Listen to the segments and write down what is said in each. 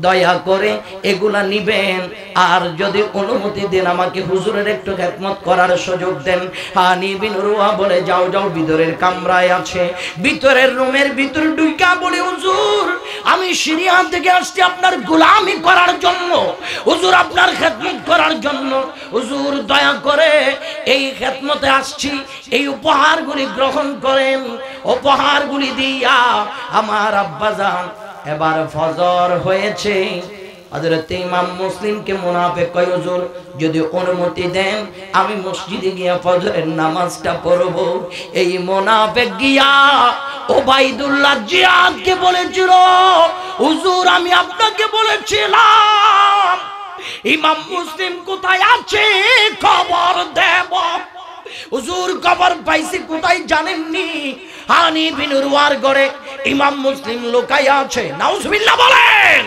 দয়া করে এগুলা নিবেন, আর যদি অনুমতি দেন আমাকে হুজুরের একটু খেদমত করার সুযোগ দেন। হানি বিন উরওয়া বলে যাও যাও, ভিতরের কামরায় আছে। ভিতরের রুমের ভিতর ঢুকা বলে হুজুর আমি সিরিয়া থেকে আসছি আপনার গোলামি করার জন্য, হুজুর আপনার খেদমত করার জন্য। হুজুর দয়া করে এই খেদমতে আসছি, এই উপহারগুলি গ্রহণ করেন। উপহারগুলি দিয়া আমার আব্বাজান এবার ফজর হয়েছে। হযরত ইমাম মুসলিমকে মুনাফিক কয় হুজুর যদি অনুমতি দেন আমি মসজিদে গিয়ে ফজরের নামাজটা পড়ব। এই মুনাফিক গিয়া ওবাইদুল্লাহ জিয়াদকে বলেছিল হুজুর আমি আপনাকে বলেছিলাম ইমাম মুসলিম কোথায় আছে খবর দেব। হুজুর খবর পাইছি কোথায় জানেননি? হানি বিন উরওয়ার ঘরে ইমাম মুসলিম লুকায়া আছে। নাউজুবিল্লাহ বলেন।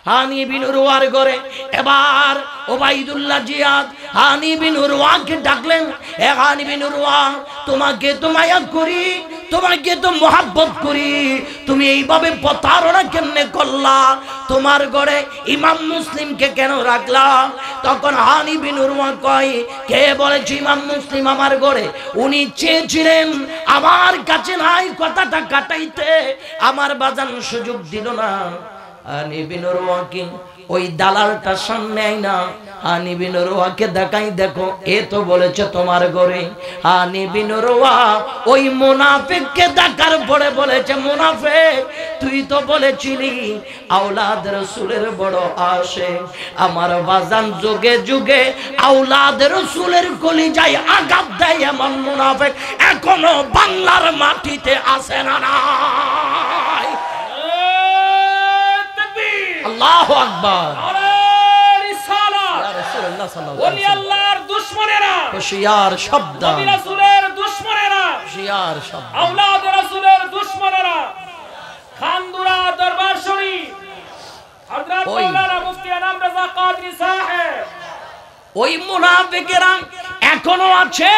হানি বিন উরওয়ার ঘরে এবার ওবাইদুল্লাহ জিয়াদ হানি বিন উরওয়াকে ডাকলেন, এ হানি বিন উরওয়া তোমাকে তো মায়া করি, তোমাকে তো মোহাব্বত করি, তুমি এইভাবে প্রতারণা কেমনে করলা? তোমার ঘরে ইমাম মুসলিমকে কেন রাখলা? তখন হানি বিন উরওয়া কয় কে বলেছে ইমাম মুসলিম আমার ঘরে? উনি চেয়েছিলেন আমার কাছে নাই কথাটা কাটাইতে, আমার বাজান সুযোগ দিল না। হানি বিন উরওয়াকে ওই দালালটা সামনে আইনা হানি বিন উরওয়াকে দেখাই, দেখো এ তো বলেছে তোমার ঘরে। হানি বিন উরওয়া ওই মুনাফিককে দেখার পরে বলেছে মুনাফিক তুই তো বলেছিলি আওলাদ রাসূলের বড় আশিক, আমার বাজান যুগে যুগে আওলাদ রাসূলের কলিজায় আঘাত দেয় এমন মুনাফিক এখনো বাংলার মাটিতে আছে না নাই? আল্লাহু আকবার। ওলি আল্লাহর দুশমনেরা হুশিয়ার শব্দ, নবী রাসূলের দুশমনেরা হুশিয়ার শব্দ, আওলাদ রাসূলের দুশমনেরা খানদুরা দরবার শরীফ হযরত মাওলানা মুফতি আনাম রাজা কাদরি সাহেব, ওই মুনাফিকেরা এখনো আছে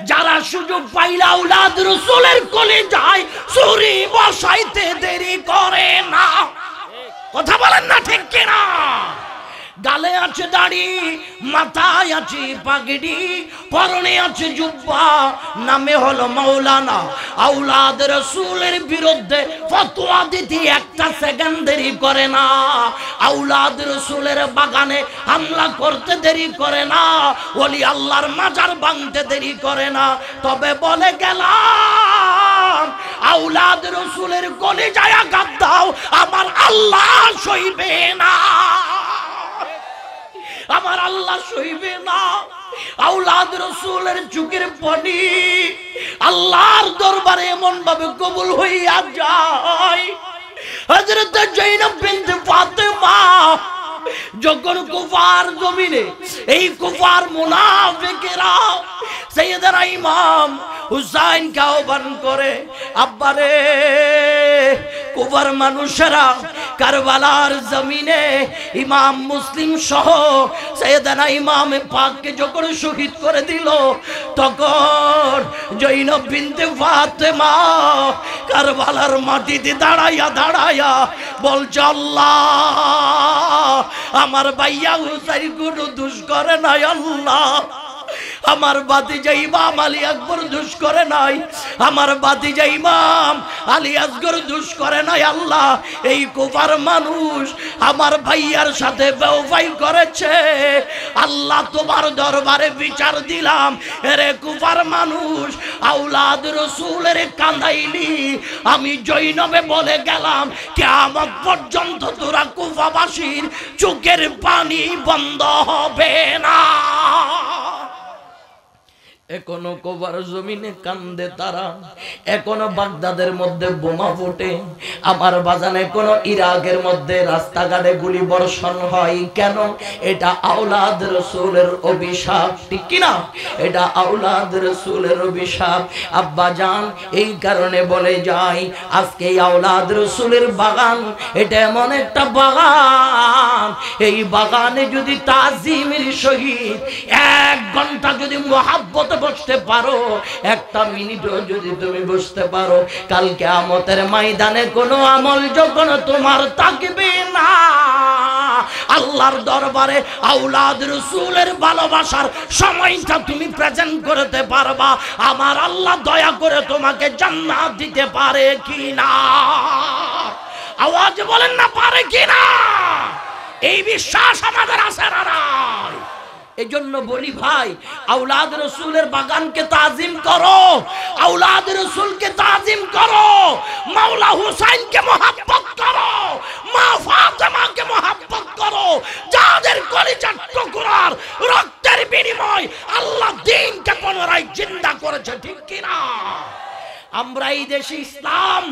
যারা সুযোগ পাইলা আওলাদ রাসূলের কলিজায় ছুরি বসাইতে দেরি করে না। কথা বলেন না ঠিক কিনা? গালে আছে দাড়ি, মাথায় আছে পাগড়ি, পরনে আছে জুব্বা, নামে হলো মাওলানা, আওলাদ রাসূলের বিরুদ্ধে ফতোয়া দিতে একটা সেকেন্ড দেরি করে না, আওলাদ রাসূলের বাগানে হামলা করতে দেরি করে না, ওলি আল্লাহর মাজার ভাঙতে দেরি করে না। তবে বলে গেলাম আওলাদ রাসূলের কলিজায় আঘাত দাও, আমার আল্লাহ সইবে না, আমার আল্লাহ সইবে না। আওলাদ রাসূলের চোখের পানি আল্লাহর দরবারে এমন ভাবে কবুল হইয়া যায়। হযরত জৈনব বিনতে ফাতেমা যখন কুফার জমিনে এই কুফার মুনাফিকেরা সাইয়েদনা ইমাম হুসাইনকে আহ্বান করে, আব্বারে কুফার মানুষেরা কারবালার জমিনে ইমাম মুসলিম সহ সাইয়েদনা ইমাম পাককে যখন শহীদ করে দিল, তখন জৈনব বিনতে ফাতেমা কারবালার মাটিতে দাঁড়াইয়া দাঁড়াইয়া বলছে আল্লাহ আমার ভাইয়া হুসাইন কোনো দোষ করে নাই, আল্লাহ আমার ভাতিজা ইমাম আলী আকবর দোষ করে নাই, আমার ভাতিজা ইমাম আলী আসগর দোষ করে নাই, আল্লাহ এই কুফার মানুষ আমার ভাইয়ার সাথে বেওফাই করেছে, আল্লাহ তোমার দরবারে বিচার দিলাম। এরে কুফার মানুষ আওলাদ রাসূলের কাঁদাইলি, আমি জৈনবে বলে গেলাম কিয়ামত পর্যন্ত তোরা কুফাবাসীর চোখের পানি বন্ধ হবে না। এখনো কুফার জমিনে কান্দে তারা, এখনো বাগদাদের মধ্যে বোমা ফুটে, আমার বাজান এখনো ইরাকের মধ্যে রাস্তাঘাটে গুলি বর্ষণ হয়। কেন? এটা আওলাদ রাসূলের অভিশাপ, ঠিক কিনা? এটা আওলাদ রাসূলের অভিশাপ। আব্বা জান এই কারণে বলে যাই আজকে আওলাদ রাসূলের বাগান এটা এমন একটা বাগান, এই বাগানে যদি তাজিমের সহিত 1 ঘন্টা যদি মুহাব্বত বসতে পারো, একটা মিনিটও যদি তুমি বসতে পারো, কাল কিয়ামতের ময়দানে কোনো আমল যখন তোমার থাকবে না, আল্লাহর দরবারে আওলাদ রাসূলের ভালোবাসার সময়টা তুমি প্রেজেন্ট করতে পারবা, আমার আল্লাহ দয়া করে তোমাকে জান্নাত দিতে পারে কিনা? আওয়াজ বলেন না, পারে কিনা? এই বিশ্বাস আমাদের আছে না নাই? এজন্য বলি ভাই, আওলাদ রাসূলের বাগানকে তাজিম করো, আওলাদ রাসূলকে তাজিম করো, মাওলা হুসাইনকে মহব্বত করো, মা ফাতেমাকে মহব্বত করো, যাদের কলিজার টুকরার রক্তের বিনিময় আল্লাহ দ্বীনকে পুনরায় জিন্দা করেছে, ঠিক কি না? আমরা এই দেশে ইসলাম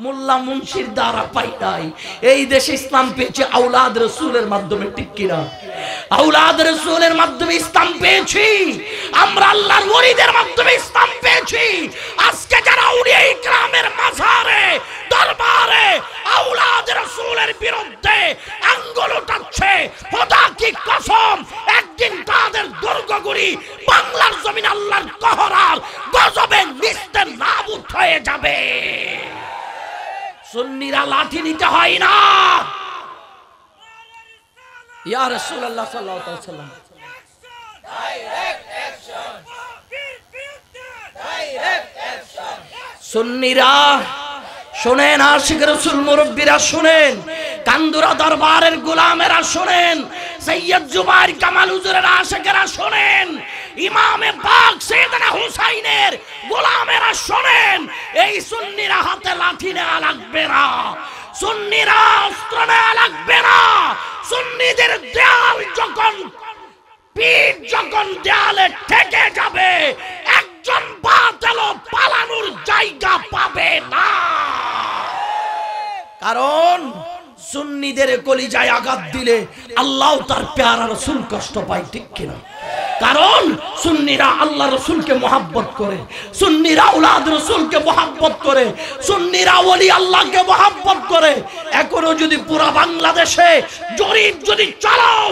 মোল্লা মুন্সির দ্বারা পাই নাই, এই দেশে ইসলাম পেয়েছে আওলাদ রাসূলের মাধ্যমে, ঠিক কি না? আওলাদ রাসূলের মাধ্যমে ইসলাম পেয়েছি আমরা, আল্লাহর ওলিদের মাধ্যমে ইসলাম পেয়েছি। আজকে যারা আউলিয়া ইকরামের মাজারে দরবারে আওলাদ রাসূলের বিরুদ্ধে আঙ্গুল উঠাচ্ছে, খোদা কি কসম, একদিন তাদের দুর্গগুলি বাংলার জমিন আল্লাহর কহরার গজবে নিস্তে নাবুদ হয়ে যাবে। সুন্নিরা লাঠি নিতে হয় না। ইয়া রাসূলুল্লাহ সাল্লাল্লাহু আলাইহি ওয়াসাল্লাম, ডাইরেক্ট অ্যাকশন, ডাইরেক্ট অ্যাকশন। সুন্নিরা শুনেন, আশিক রাসূল মুরব্বিরা শুনেন, কান্দুরা দরবারের গোলামেরা শুনেন, সৈয়দ জুবাইর কামাল হুজুরের আশিকেরা শুনেন, ইমামে পাক সাইয়েদনা হুসাইনের গোলামেরা শুনেন, এই সুন্নিরা হাতে লাঠি নেওয়া লাগবে না, সুন্নিরা অস্ত্র নেওয়া লাগবে না। সুন্নিদের দেয়াল যখন, পিঠ যখন দেয়ালে ঠেকে যাবে, একজন বাতিল পালানোর জায়গা পাবে না। কারণ সুন্নিদের কলিজায় আঘাত দিলে আল্লাহ তার প্যারা রাসূল কষ্ট পায়, ঠিক কিনা? কারণ সুন্নিরা আল্লাহ রাসূলকে মহব্বত করে, সুন্নিরা আওলাদ রাসূলকে মহব্বত করে, সুন্নিরা ওলি আল্লাহকে মহব্বত করে। এখনো যদি পুরা বাংলাদেশে জরিপ যদি চালাও,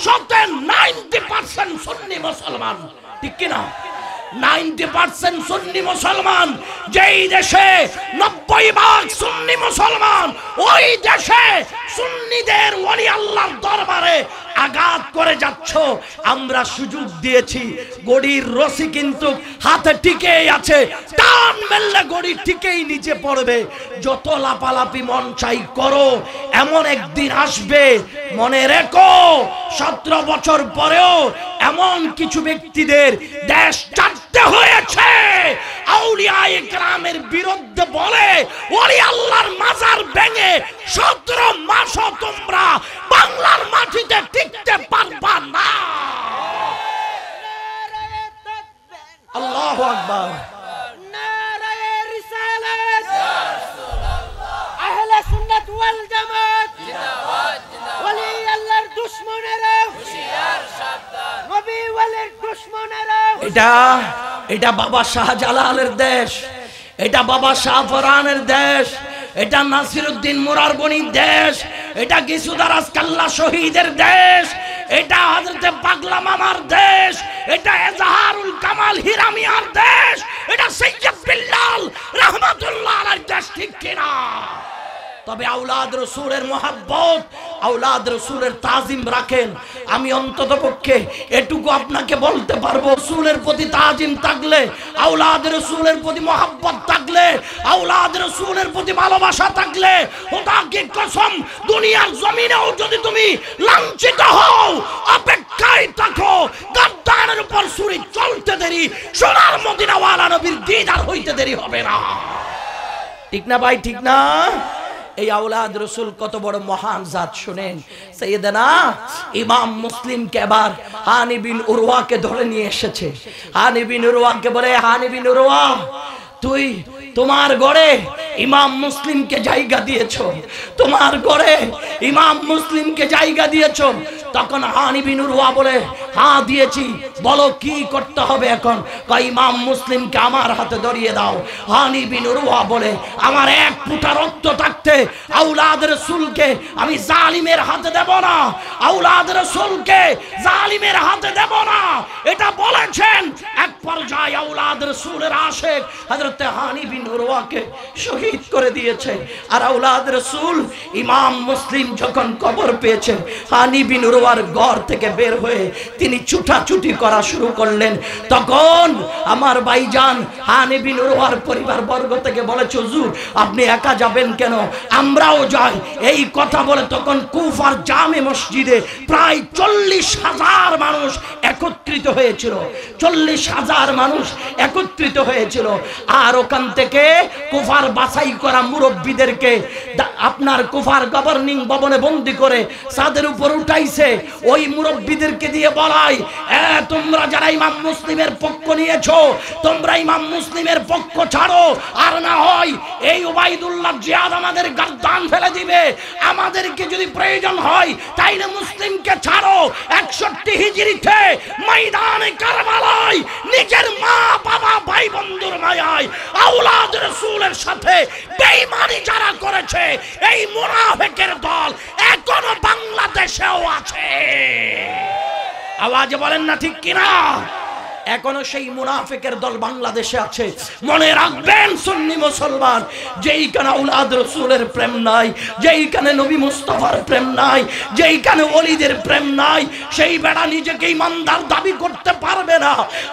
শতে 90% সুন্নি মুসলমান, ঠিক কিনা? 90% সুন্নি মুসলমান। যেই দেশে 90% সুন্নি মুসলমান, ওই দেশে সুন্নিদের ওলি আল্লাহর দরবারে আঘাত করে যাচ্ছ। আমরা সুযোগ দিয়েছি, গড়ির রশি কিন্তু হাতে টিকেই আছে, টান মেললে গড়ি টিকেই নিচে পড়বে। যত লাপালাপি মন চাই করো, এমন একদিন আসবে, মনে রেখো, 17 বছর পরেও এমন কিছু ব্যক্তিদের দেশ ছাড়তে হয়েছে আউলিয়া ইকরামের বিরুদ্ধে বলে, ওলি আল্লাহর মাজার ভেঙে 17 মাসও তোমরা বাংলার মাটিতে টিকতে পারবা না। আল্লাহু আকবার, নারায়ে রিসালাত, আহলে সুন্নাত ওয়াল জামাত জিন্দাবাদ, ওলি আল্লাহর দুশমনেরা হুশিয়ার সাবধান, নবী ওয়ালির দুশমনেরা। এটা বাবা শাহজালালের দেশ, এটা বাবা শাহফরানের দেশ, এটা নাসিরউদ্দিন মুরারবনির দেশ, এটা গিসুদারাস কাল্লা শহীদের দেশ, এটা হযরতে পাগলা মামার দেশ, এটা এজাহারুল কামাল হিরামিয়ার দেশ, এটা সৈয়দ বিল্লাল রাহমাতুল্লাহ আলাইহির দেশ, ঠিক কিনা? তবে আওলাদ রাসূলের মহব্বত, আওলাদ রাসূলের তাজিম রাখেন। আমি অন্ততপক্ষে এটুকু আপনাকে বলতে পারবো, রাসূলের প্রতি তাজিম থাকলে, আওলাদ রাসূলের প্রতি মহব্বত থাকলে, আওলাদ রাসূলের প্রতি ভালোবাসা থাকলে, খোদা কি কসম, দুনিয়ার জমিনেও যদি তুমি লাঞ্ছিত হও, অপেক্ষায় থাকো, গাদ্দারের উপর ছুরি চলতে দেরি, সোনার মদিনা ওয়ালা নবীর দিদার হইতে দেরি হবে না। ঠিক না ভাই, ঠিক না? এই আওলাদ রাসূল কত বড় মহান জাত শুনেন। সাইয়েদনা ইমাম মুসলিমকে এবার হানি বিন উরওয়াকে ধরে নিয়ে এসেছে। হানি বিন উরওয়াকে বলে, হানি বিন উরওয়া, তুই তোমার গড়ে ইমাম মুসলিমকে জায়গা দিয়েছো, তোমার ঘরে ইমাম মুসলিমকে জায়গা দিয়েছো। তখন হানি বিন উরওয়া বলে, হ্যাঁ দিয়েছি, বলো কি করতে হবে এখন? কয় ইমাম মুসলিমকে আমার হাতে ধরিয়ে দাও। হানি বিন উরওয়া বলে, আমার এক ফোঁটা রক্ত থাকতে আওলাদ রাসূলকে আমি জালিমের হাতে দেব না, আওলাদ রাসূলকে জালিমের হাতে দেব না। এটা বলেছেন। এক পর্যায়ে আওলাদ রাসূলের আশিক হযরত হানি বিন উরওয়াকে শহীদ করে দিয়েছে। আর আওলাদ রাসূল ইমাম মুসলিম যখন কবর পেয়েছে, হানি বিন উরওয়ার ঘর থেকে বের হয়ে তিনি ছুটাছুটি করা শুরু করলেন। তখন আমার ভাইজান হানি বিন উরওয়ার পরিবার বর্গ থেকে বলেছে, হুজুর আপনি একা যাবেন কেন, আমরাও যাই। এই কথা বলে তখন কুফার জামে মসজিদে প্রায় 40,000 মানুষ একত্রিত হয়েছিল, 40,000 মানুষ একত্রিত হয়েছিল। আর ওখান থেকে কুফার বাছাই করা মুরব্বীদেরকে আপনার কুফার গভর্নিং ভবনে বন্দী করে ছাদের উপর উঠাইছে। ওই মুরব্বীদেরকে দিয়ে বলাই, তোমরা যারা ইমাম মুসলিমের পক্ষ নিয়েছো, তোমরা ইমাম মুসলিমের পক্ষ ছাড়ো, আর না হয় এই উবাইদুল্লাহ জিয়াদ আমাদের গর্দান ফেলে দিবে। আমাদেরকে যদি প্রয়োজন হয় তাইলে মুসলিমকে ছাড়ো। 61 হিজরিতে ময়দানে কারবালায় নিজের মা বাবা ভাই বন্ধুর মায়ায় আওলাদ রাসূলের সাথে বেঈমানি যারা করেছে, এই মুনাফিকের দল এখনো বাংলাদেশেও আছে। আওয়াজে বলেন না ঠিক কিনা? এখনো সেই মুনাফিকের দল বাংলাদেশে আছে। মনে রাখবেন সুন্নি মুসলমান, যেইখানে আওলাদ রাসূলের প্রেম নাই, যেইখানে নবী মুস্তাফার প্রেম নাই, যেইখানে ওলিদের প্রেম নাই, সেই বেড়া নিজেকে ইমানদার দাবি করতে পারবে না।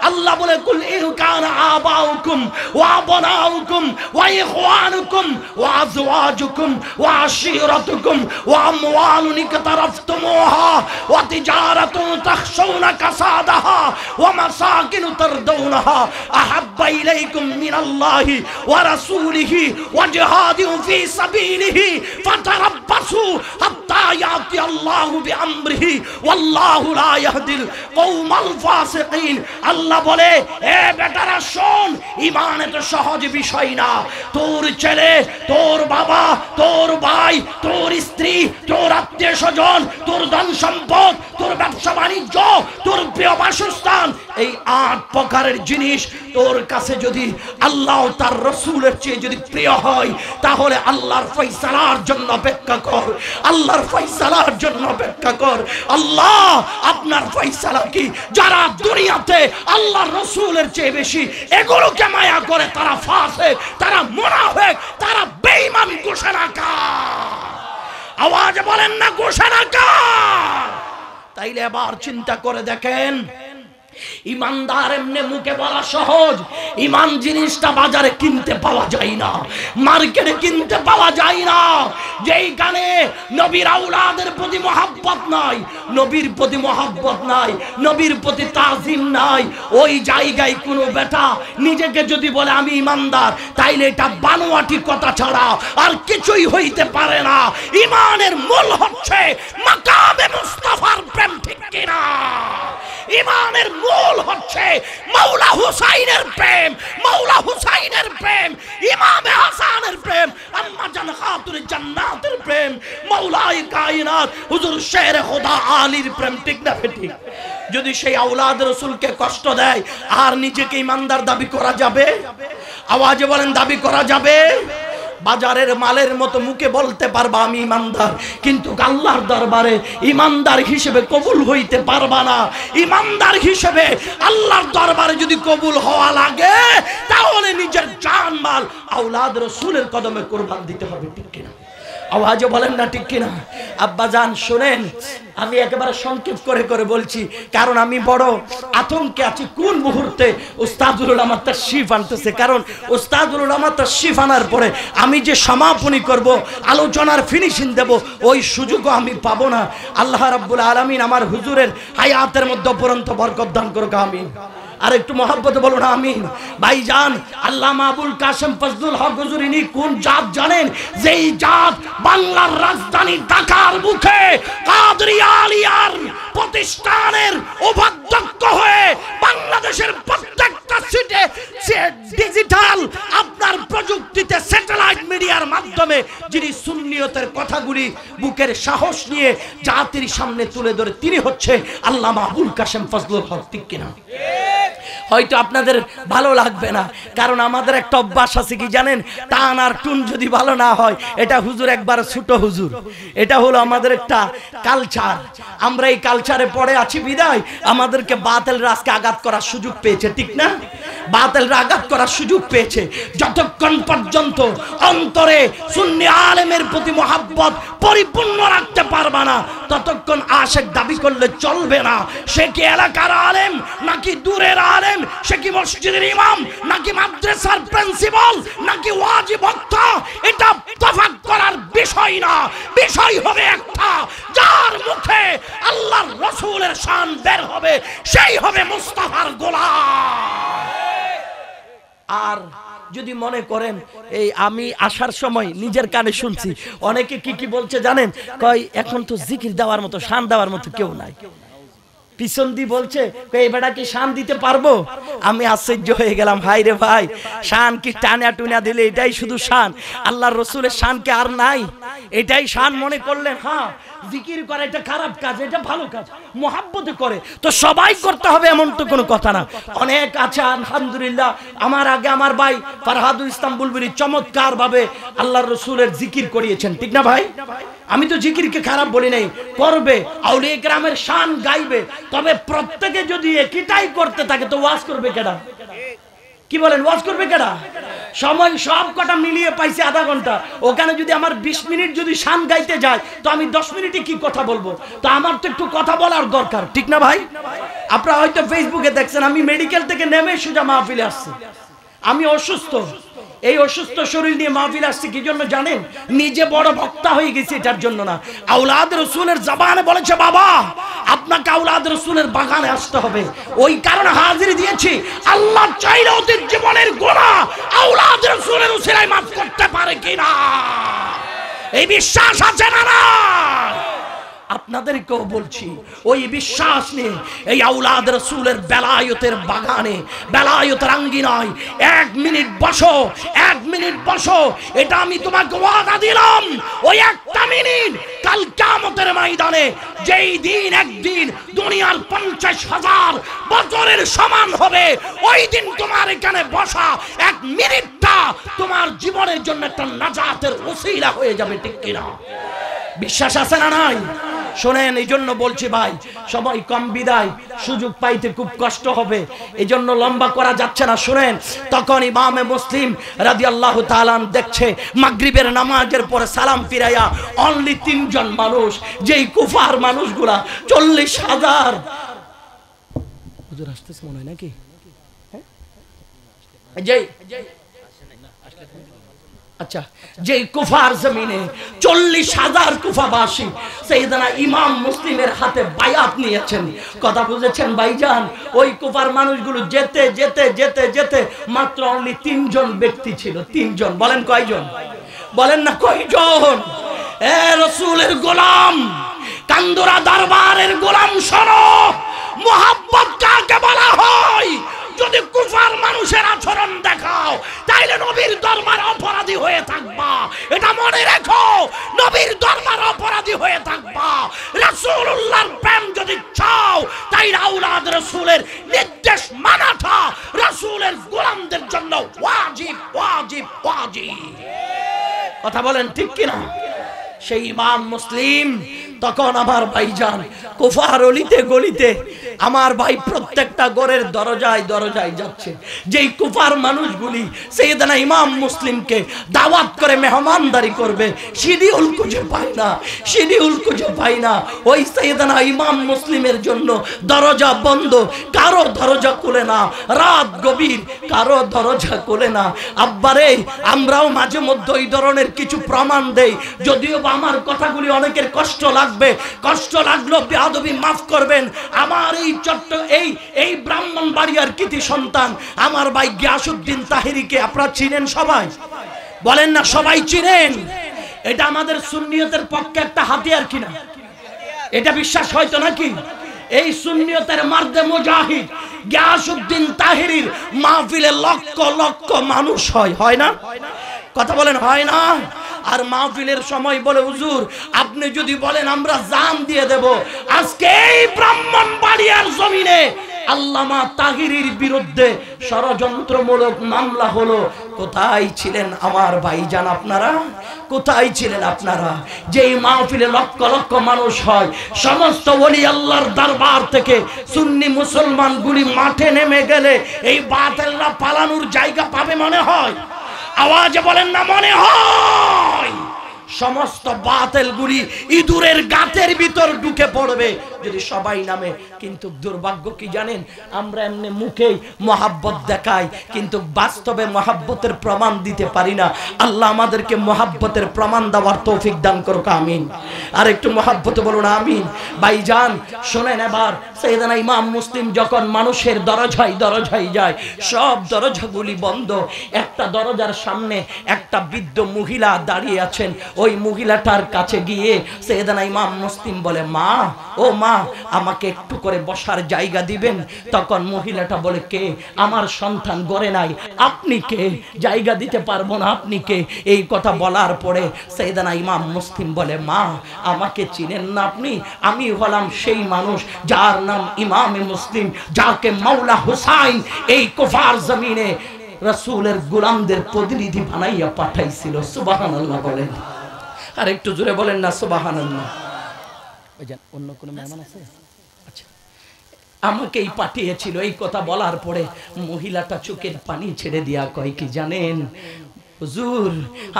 আল্লাহ বলে, কুল ইন কানা আবাউকুম ওয়া আবনাউকুম ওয়া ইখওয়ানুকুম ওয়া আজওয়াজুকুম ওয়া আশীরাতুকুম ওয়া আমওয়ালুন ইকতারাফতুমুহা ওয়া তিজারাতুন তাখশাউনা কাসাদাহা ওয়া মাসা ترضونها أحب إليكم من الله ورسوله وجهاد في سبيله فتربصوا حتى يأتي الله بأمره والله لا يهدي القوم الفاسقين। আল্লাহ বলে, এ বেটারা শোন, ঈমান এত সহজ বিষয় না। তোর ছেলে, তোর বাবা, তোর ভাই, তোর স্ত্রী, তোর আত্মীয় স্বজন, তোর ধন সম্পদ, তোর ব্যবসা বাণিজ্য, তোর প্রিয় বাসস্থান, এই 8 প্রকারের জিনিস তোর কাছে যদি আল্লাহ তার রাসূলের চেয়ে যদি প্রিয় হয়, তাহলে আল্লাহর ফয়সালার জন্য অপেক্ষা কর, আল্লাহর ফয়সালার জন্য অপেক্ষা কর। আল্লাহ আপনার ফয়সালা কি? যারা দুনিয়াতে আল্লাহর রাসূলের চেয়ে বেশি এগুলোকে মায়া করে, তারা ফাসিক, তারা মুনাফিক, তারা বেঈমান ঘোষণাকার। আওয়াজ বলেন না ঘোষণাকার। তাইলে এবার চিন্তা করে দেখেন, ইমানদার এমনি মুখে বলা সহজ, ইমান জিনিসটা বাজারে কিনতে পাওয়া যায় না, মার্কেটে কিনতে পাওয়া যায় না। যেইখানে নবীর আওলাদের প্রতি মহব্বত নাই, নবীর প্রতি মহব্বত নাই, নবীর প্রতি তাজিম নাই, ওই জায়গায় কোনো বেটা নিজেকে যদি বলে আমি ইমানদার, তাইলে এটা বানোয়াটি কথা ছাড়া আর কিছুই হইতে পারে না। ইমানের মূল হচ্ছে মাকামে মুস্তাফার প্রেম, ঠিক কিনা? ইমানের মূল হচ্ছে মাওলা হুসাইনের প্রেম, মাওলা হুসাইনের প্রেম, ইমামে হাসানের প্রেম, আম্মা জান খাতুন জান্নাতের প্রেম, মাওলায়ে কায়নাত হুজুর শেরে খোদা আলীর প্রেম, ঠিক না ঠিক? যদি সেই আওলাদ রাসূলকে কষ্ট দেয় আর নিজেকে ইমানদার দাবি করা যাবে? আওয়াজে বলেন, দাবি করা যাবে? বাজারের মালের মতো মুখে বলতে পারবা আমি ইমানদার, কিন্তু আল্লাহর দরবারে ইমানদার হিসেবে কবুল হইতে পারবা না। ইমানদার হিসেবে আল্লাহর দরবারে যদি কবুল হওয়া লাগে, তাহলে নিজের জান মাল আওলাদ রাসূলের কদমে কুরবান দিতে হবে, ঠিক কিনা? আওয়াজে বলেন না ঠিক কিনা? আব্বা জান শুনেন, আমি একেবারে সংক্ষেপ করে করে বলছি, কারণ আমি বড় আতঙ্কে আছি কোন মুহূর্তে উস্তাদুল উলামা তাশরীফ আনতেছে। কারণ উস্তাদুল উলামা তাশরীফ আনার পরে আমি যে সমাপনী করব, আলোচনার ফিনিশিং দেব, ওই সুযোগও আমি পাবো না। আল্লাহ রাব্বুল আলামিন আমার হুজুরের হায়াতের মধ্যে অপরন্ত বরকত দান করুক, আমিন। আর একটু মহব্বতে বলুন আমিন। ভাইজান আল্লামা আবুল কাসেম ফজলুল হক হুজুর ইনি কোন জাত জানেন? যেই জাত বাংলার রাজধানী ঢাকার মুখে কাদরিয়া আলিয়ার প্রতিষ্ঠানের উপাধ্যক্ষ হয়ে বাংলাদেশের প্রত্যেকটা সিটে ডিজিটাল আপনার প্রযুক্তিতে স্যাটেলাইট মিডিয়ার মাধ্যমে যিনি সুন্নিয়তের কথাগুলি বুকের সাহস নিয়ে জাতির সামনে তুলে ধরে তিনি হচ্ছে আল্লামা আবুল কাসেম ফজলুল হক। ঠিক কিনা? হয়তো আপনাদের ভালো লাগবে না, কারণ আমাদের একটা অভ্যাস আছে কি জানেন? টান আর টুন যদি ভালো না হয়, এটা হুজুর একবার ছোট হুজুর, এটা হলো আমাদের একটা কালচার। আমরা এই কালচারে পড়ে আছি বিদায় আমাদেরকে বাতিলরা আজকে আঘাত করার সুযোগ পেয়েছে। ঠিক না? বাতিলরা আঘাত করার সুযোগ পেয়েছে। যতক্ষণ পর্যন্ত অন্তরে সুন্নি আলেমের প্রতি মহাব্বত পরিপূর্ণ রাখতে পারবা না, ততক্ষণ আশেক দাবি করলে চলবে না। সে কি এলাকার আলেম নাকি দূরের আলেম, সে কি মসজিদের ইমাম নাকি মাদ্রাসার প্রিন্সিপাল নাকি ওয়াজি বক্তা, এটা তফাৎ করার বিষয় না। বিষয় হবে একটা, যার মুখে আল্লাহর রাসূলের শান বের হবে সেই হবে মুস্তাফার গোলাম। আর যদি মনে করেন এই আমি আসার সময় নিজের কানে শুনছি অনেকে কি কি বলছে জানেন? কয় এখন তো জিকির দেওয়ার মতো শান দেওয়ার মতো কেউ নাই। পিছন দিয়ে বলছে এই বেটা কি শান দিতে পারবো? আমি আশ্চর্য হয়ে গেলাম, ভাই রে ভাই, শান কি টানা টুনা দিলে এটাই শুধু শান? আল্লাহর রাসূলের শান কি আর নাই? এটাই শান মনে করলেন? হ্যাঁ, জিকির করে এটা খারাপ কাজ, এটা ভালো কাজ, মুহাব্বতে করে তো সবাই করতে হবে এমন তো কোনো কথা না। অনেক আছে আলহামদুলিল্লাহ, আমার আগে আমার ভাই ফারহাদুল ইসলাম বুলবুলি চমৎকার ভাবে আল্লাহর রাসূলের জিকির করিয়েছেন। ঠিক না ভাই? আমি তো জিকিরকে খারাপ বলি নাই, করবে, আউলিয়া কেরামের শান গাইবে, তবে প্রত্যেকে যদি একটাই করতে থাকে তো ওয়াজ করবে কেডা? কি বলেন? ওয়াজ করবে কেডা? সময় সব কটা মিলিয়ে পাইছি আধা ঘন্টা, ওখানে যদি আমার 20 মিনিট যদি শান গাইতে যায় তো আমি 10 মিনিটে কি কথা বলবো? তো আমার তো একটু কথা বলার দরকার। ঠিক না ভাই? আপনারা হয়তো ফেসবুকে দেখছেন আমি মেডিকেল থেকে নেমে সোজা মাহফিলে আসছি। আমি অসুস্থ, এই অসুস্থ শরীর নিয়ে মাহফিল আসছে কি জন্য জানেন? নিজে বড় বক্তা হয়ে গেছি এটার জন্য না। আওলাদ রাসূলের জবানে বলেছে বাবা আপনাকে আওলাদ রাসূলের বাগানে আসতে হবে, ওই কারণে হাজির দিয়েছি। আল্লাহ চাইলে অতীত জীবনের গুনাহ আওলাদ রাসূলের উসিলায় মাফ করতে পারে কিনা এই বিশ্বাস আছে না? না, আপনাদেরকেও বলছি ওই বিশ্বাস নিয়ে এই আওলাদ রাসূলের বেলায়েতের বাগানে, বেলায়েতের আঙ্গিনায় 1 মিনিট বসো, 1 মিনিট বসো। এটা আমি তোমাকে ওয়াদা দিলাম, ওই 1টা মিনিট কাল কিয়ামতের ময়দানে যেই দিন একদিন দুনিয়ার 50,000 বছরের সমান হবে, ওই দিন তোমার এখানে বসা 1 মিনিটটা তোমার জীবনের জন্য একটা নাজাতের ওসিলা হয়ে যাবে। ঠিক কিনা? বিশ্বাস আছে না নাই? শোনেন, এই জন্য বলছি ভাই, সময় কম বিদায় সুযোগ পাইতে খুব কষ্ট হবে, এই জন্য লম্বা করা যাচ্ছে না। শোনেন, তখন ইমামে মুসলিম রাদিয়াল্লাহু তাআলা দেখছে মাগরিবের নামাজের পরে সালাম ফিরাইয়া অনলি 3 জন মানুষ, যেই কুফার মানুষগুলা 40,000 হুজুর আসতেছে মনে হয় নাকি, আচ্ছা, যে কুফার জমিনে 40,000 কুফাবাসী সাইয়েদনা ইমাম মুসলিমের হাতে বায়াত নিয়েছেন। কথা বুঝেছেন ভাইজান? ওই কুফার মানুষগুলো যেতে যেতে যেতে যেতে মাত্র অনলি 3 জন ব্যক্তি ছিল। 3 জন। বলেন কয়জন? বলেন না কয়জন? এ রাসূলের গোলাম, কান্দুরা দরবারের গোলাম, শোনো, মুহাব্বত কাকে বলা হয়? যদি কুফার মানুষের আচরণ দেখাও তাইলে নবীর দরবারে অপরাধী হয়ে থাকবা, এটা মনে রেখো। নবীর দরবারে অপরাধী হয়ে থাকবা। রাসূলুল্লাহর প্রেম যদি চাও তাইলে আওলাদ রাসূলের নির্দেশ মানাটা রাসূলের গোলামদের জন্য ওয়াজিব, ওয়াজিব, ওয়াজিব। কথা বলেন ঠিক কিনা? সেই ইমাম মুসলিম তখন আমার ভাইজান কুফার অলিতে গলিতে আমার ভাই প্রত্যেকটা ঘরের দরজায় দরজায় যাচ্ছে। যেই কুফার মানুষগুলি সাইয়েদনা ইমাম মুসলিমকে দাওয়াত করে মেহমানদারি করবে, শিডিউল খুঁজে পায় না, শিডিউল খুঁজে পায় না। ওই সাইয়েদনা ইমাম মুসলিমের জন্য দরজা বন্ধ, কারো দরজা খুলে না, রাত গভীর, কারো দরজা খুলে না। আব্বারে, আমরাও মাঝে মধ্যে এই ধরনের কিছু প্রমাণ দেই, যদিও বা আমার কথাগুলি অনেকের কষ্ট লাগে। লাগবে, কষ্ট লাগলো বেয়াদবি মাফ করবেন। আমার এই এই ব্রাহ্মণবাড়িয়ার কৃতি সন্তান আমার ভাই গিয়াসউদ্দিন তাহেরিকে আপনারা চিনেন সবাই? বলেন না সবাই চিনেন? এটা আমাদের সুন্নিয়তের পক্ষে একটা হাতিয়ার কিনা? এটা বিশ্বাস হয়তো নাকি? এই সুন্নিয়তের মার্দে মুজাহিদ গিয়াসউদ্দিন তাহেরির মাহফিলে লক্ষ লক্ষ মানুষ হয় না? কথা বলেন হয় না? আর মাহফিলের সময় বলে হুজুর আপনি যদি বলেন আমরা জান দিয়ে দেব। আজকে এই ব্রাহ্মণবাড়িয়ার জমিনে আল্লামা তাহিরির বিরুদ্ধে ষড়যন্ত্রমূলক মামলা হলো। কোথায় ছিলেন আমার ভাইজান আপনারা? কোথায় ছিলেন আপনারা? যেই মাহফিলে লক্ষ লক্ষ মানুষ হয়, সমস্ত ওলি আল্লাহর দরবার থেকে সুন্নি মুসলমানগুলি মাঠে নেমে গেলে এই বাতিলরা পালানোর জায়গা পাবে মনে হয়? আওয়াজে বলেন না মনে হয়? সমস্ত বাতিলগুলি ইঁদুরের গাতের ভিতর ঢুকে পড়বে যদি সবাই নামে। কিন্তু দুর্ভাগ্য কি জানেন? আমরা এমনি মুখেই মহাব্বত দেখাই, কিন্তু বাস্তবে মহাব্বতের প্রমাণ দিতে পারি না। আল্লাহ আমাদেরকে মহাব্বতের প্রমাণ দেওয়ার তৌফিক দান করুক, আমিন। আর একটু মহাব্বত বলুন আমিন। ভাইজান শোনেন, এবার সাইয়েদনা ইমাম মুসলিম যখন মানুষের দরজায় দরজায় যায়, সব দরজাগুলি বন্ধ। একটা দরজার সামনে একটা বৃদ্ধ মহিলা দাঁড়িয়ে আছেন। ওই মহিলাটার কাছে গিয়ে সাইয়েদনা ইমাম মুসলিম বলে, মা, ও মা, আমাকে একটু করে বসার জায়গা দিবেন? তখন মহিলাটা বলে, কে? আমার সন্তান গড়ে নাই, আপনি কে? জায়গা দিতে পারবো না, আপনি কে? এই কথা বলার পরে সাইয়েদনা ইমাম মুসলিম বলে, মা, আমাকে চিনেন না আপনি? আমি হলাম সেই মানুষ যার নাম ইমামে মুসলিম, যাকে মাওলা হুসাইন এই কুফার জমিনে রাসূলের গোলামদের প্রতিনিধি বানাইয়া পাঠাইছিল। সুবহানাল্লাহ বলেন। আর একটু জোরে বলেন না সুবহানাল্লাহ। অন্য কোনো মেহমান আছে? আচ্ছা, আমাকেই পাঠিয়েছিল। এই কথা বলার পরে মহিলাটা চোখের পানি ছেড়ে দিয়া কয় কি জানেন হুজুর,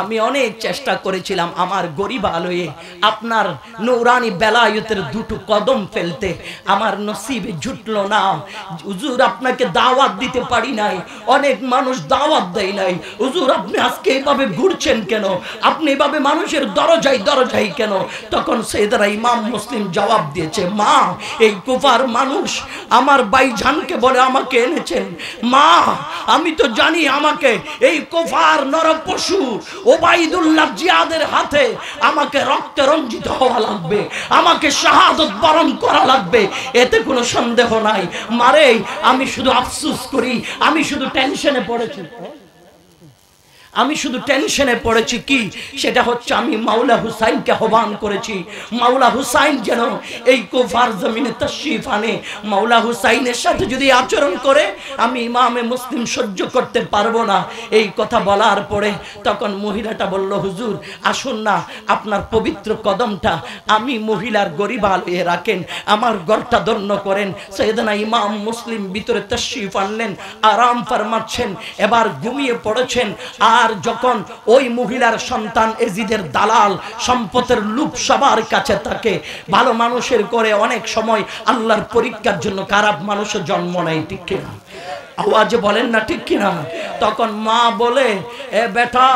আমি অনেক চেষ্টা করেছিলাম আমার গরিব আলোয়ে আপনার নূরানি বেলায়েতের দুটো কদম ফেলতে, আমার নসিবে জুটলো না হুজুর। আপনাকে দাওয়াত দিতে পারি নাই, অনেক মানুষ দাওয়াত দেয় নাই হুজুর। আপনি আজকে এইভাবে ঘুরছেন কেন? আপনি এইভাবে মানুষের দরজায় দরজায় কেন? তখন সাইয়েদনা ইমাম মুসলিম জবাব দিয়েছে, মা, এই কুফার মানুষ আমার ভাইজানকে বলে আমাকে এনেছেন। মা, আমি তো জানি আমাকে এই কুফার পশু ওবাইদুল্লাহ জিয়াদের হাতে আমাকে রক্তে রঞ্জিত হওয়া লাগবে, আমাকে শাহাদত বরণ করা লাগবে, এতে কোনো সন্দেহ নাই। মারে, আমি শুধু আফসোস করি, আমি শুধু টেনশনে পড়েছি। আমি শুধু টেনশনে পড়েছি কি, সেটা হচ্ছে আমি মাওলা হুসাইনকে আহ্বান করেছি। মাওলা হুসাইন যেন এই কুফার জমিনে তাশরীফ আনে। মাওলা হুসাইনের সাথে যদি আচরণ করে আমি ইমামে মুসলিম সহ্য করতে পারবো না। এই কথা বলার পরে তখন মহিলাটা বলল, হুজুর আসুন না, আপনার পবিত্র কদমটা আমি মহিলার গরিবা লয়ে রাখেন, আমার ঘরটা ধন্য করেন। সাইয়েদনা ইমাম মুসলিম ভিতরে তাশরীফ আনলেন, আরাম ফরমাচ্ছেন, এবার ঘুমিয়ে পড়েছেন। আর যখন ওই মহিলার সন্তান এজিদের দালাল সম্পদের লুপ সবার কাছে থাকে, ভালো মানুষের করে অনেক সময় আল্লাহর পরীক্ষার জন্য খারাপ মানুষের জন্ম নেয়, ঠিক কিনা? আওয়াজে বলেন না ঠিক কিনা? তখন মা বলে, এ বেটা,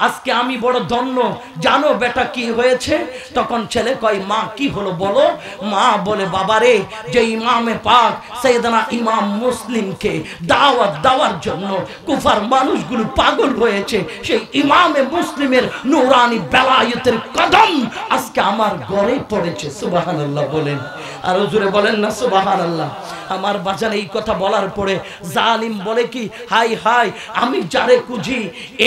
আজকে আমি বড় ধন্য, জানো বেটা কি হয়েছে? তখন ছেলে কয়, মা কি হলো বলো। মা বলে, বাবারে, যে ইমামে পাক সাইয়েদনা ইমাম মুসলিমকে দাওয়াত দেওয়ার জন্য কুফার মানুষগুলো পাগল হয়েছে, সেই ইমামে মুসলিমের নূরানি বেলায়েতের কদম আজকে আমার ঘরে পড়েছে। সুবহানাল্লাহ বলেন। আর জোরে বলেন না সুবহানাল্লাহ। আমার বাজান এই কথা বলার পরে জালিম বলে কি, হাই হাই, আমি যারে খুঁজি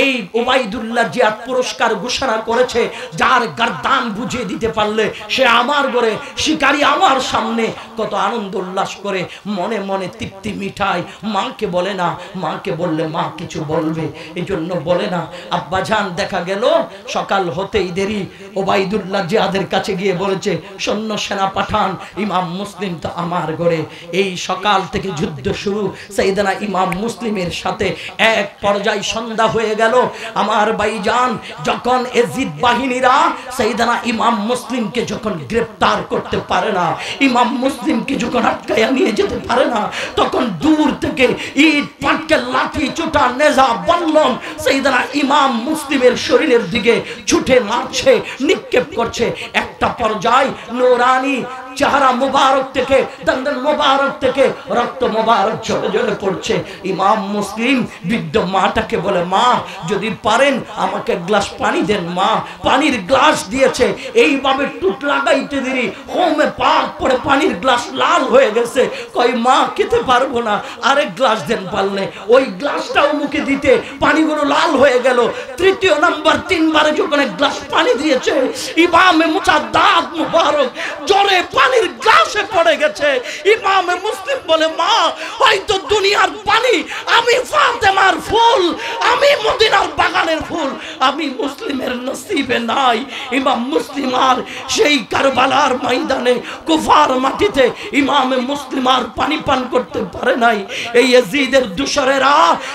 এই ওবাইদুল্লাহ জিয়াদ পুরস্কার ঘোষণা করেছে, যার গর্দান বুঝিয়ে দিতে পারলে সে আমার ঘরে শিকারী আমার সামনে কত আনন্দ উল্লাস করে মনে মনে তৃপ্তি মিঠায়। মাকে বলে না, মাকে বললে মা কিছু বলবে, এই জন্য বলে না। আব্বাজান দেখা গেল সকাল হতেই দেরি, ওবাইদুল্লাহ জিয়াদের কাছে গিয়ে বলেছে, সৈন্য সেনা পাঠান, ইমাম মুসলিম তো আমার ঘরে। এই সকাল থেকে যুদ্ধ শুরু, সাইয়েদনা ইমাম মুসলিমের সাথে এক পর্যায়ে সন্ধ্যা হয়ে গেল। আমার ভাইজান, যখন এজিদ বাহিনীরা সাইয়েদনা ইমাম মুসলিমকে যখন গ্রেফতার করতে পারে না, ইমাম মুসলিমকে যখন আটকায়া নিয়ে যেতে পারে না, তখন দূর থেকে ইট পাটকেল লাঠি চোটা নেজা বল্লম সাইয়েদনা ইমাম মুসলিমের শরীরের দিকে ছুটে মারছে, নিক্ষেপ করছে। একটা পর্যায়ে নূরানি চেহারা মুবারক থেকে, দন্দন মুবারক থেকে রক্ত মুবারক ঝরে ঝরে পড়ছে। ইমাম মুসলিম বৃদ্ধ মাটাকে বলে, মা যদি পারেন আমাকে গ্লাস পানি দেন। মা পানির গ্লাস দিয়েছে, এইভাবে টুট লাগাইতে দেরি হোমে পাক পরে পানির গ্লাস লাল হয়ে গেছে। কই মা খেতে পারবো না, আরেক গ্লাস দেন পারলে। ওই গ্লাসটাও মুখে দিতে পানিগুলো লাল হয়ে গেল। তৃতীয় নাম্বার 3 বারে যখন এক গ্লাস পানি দিয়েছে, ইমামে মুসাদ্দাদ মুবারক জোরে পানির গ্লাসে পড়ে গেছে। ইমামে মুসলিম বলে, মা হয়তো দুনিয়ার পানি, আমি ফাতেমার ফুল, আমি মদিনার বাগানের ফুল, আমি মুসলিমের নসিবে নাই। ইমাম মুসলিম আর সেই কারবালার ময়দানে কুফার মাটিতে ইমামে মুসলিম আর পানি পান করতে পারে নাই। এই ইয়াজিদের দোসরেরা,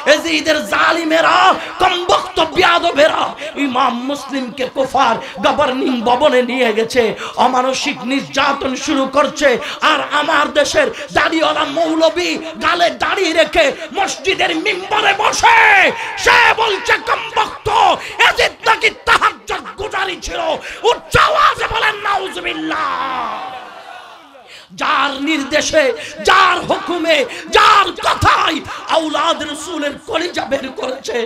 ইয়াজিদের জালিমেরা, কমবক্ত বিয়াদবেরা ইমাম মুসলিমকে কুফার গভর্নিং ভবনে নিয়ে গেছে, অমানসিক নির্যাতন শুরু করছে। আর আমার দেশের দাড়িওয়ালা মৌলবী গালে দাড়ি রেখে মসজিদের মিম্বরে বসে সে বলছে, কমবক্ত এজিদ নাকি তাহাজ্জুদ গুজারি ছিল। উচ্চ আওয়াজে বলেন নাউজুবিল্লাহ। যার নির্দেশে, যার হুকুমে, যার কথায় আওলাদ রাসূলের কলিজা বের করেছে,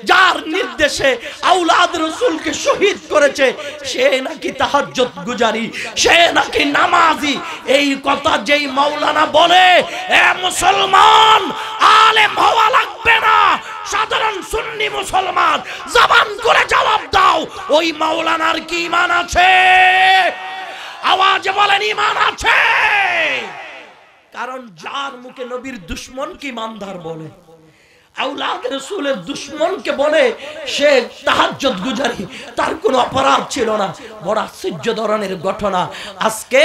যার নির্দেশে আওলাদ রাসূলকে শহীদ করেছে, সে নাকি তাহাজ্জুদ গুজারি, সে নাকি নামাজি। এই কথা যেই মাওলানা বলে, এ মুসলমান আলেম হওয়া লাগবে না, সাধারণ সুন্নি মুসলমান জবান করে জবাব দাও, ওই মাওলানার কি ঈমান আছে? আওয়াজে বলেন ঈমান আছে। কারণ যার মুখে নবীর দুশমনকে ইমানদার বলে, আওলাদ রাসূলের দুশমনকে বলে সে তাহাজ্জুদ গুজারি, তার কোনো অপরাধ ছিল না। বড় আশ্চর্য ধরনের ঘটনা। আজকে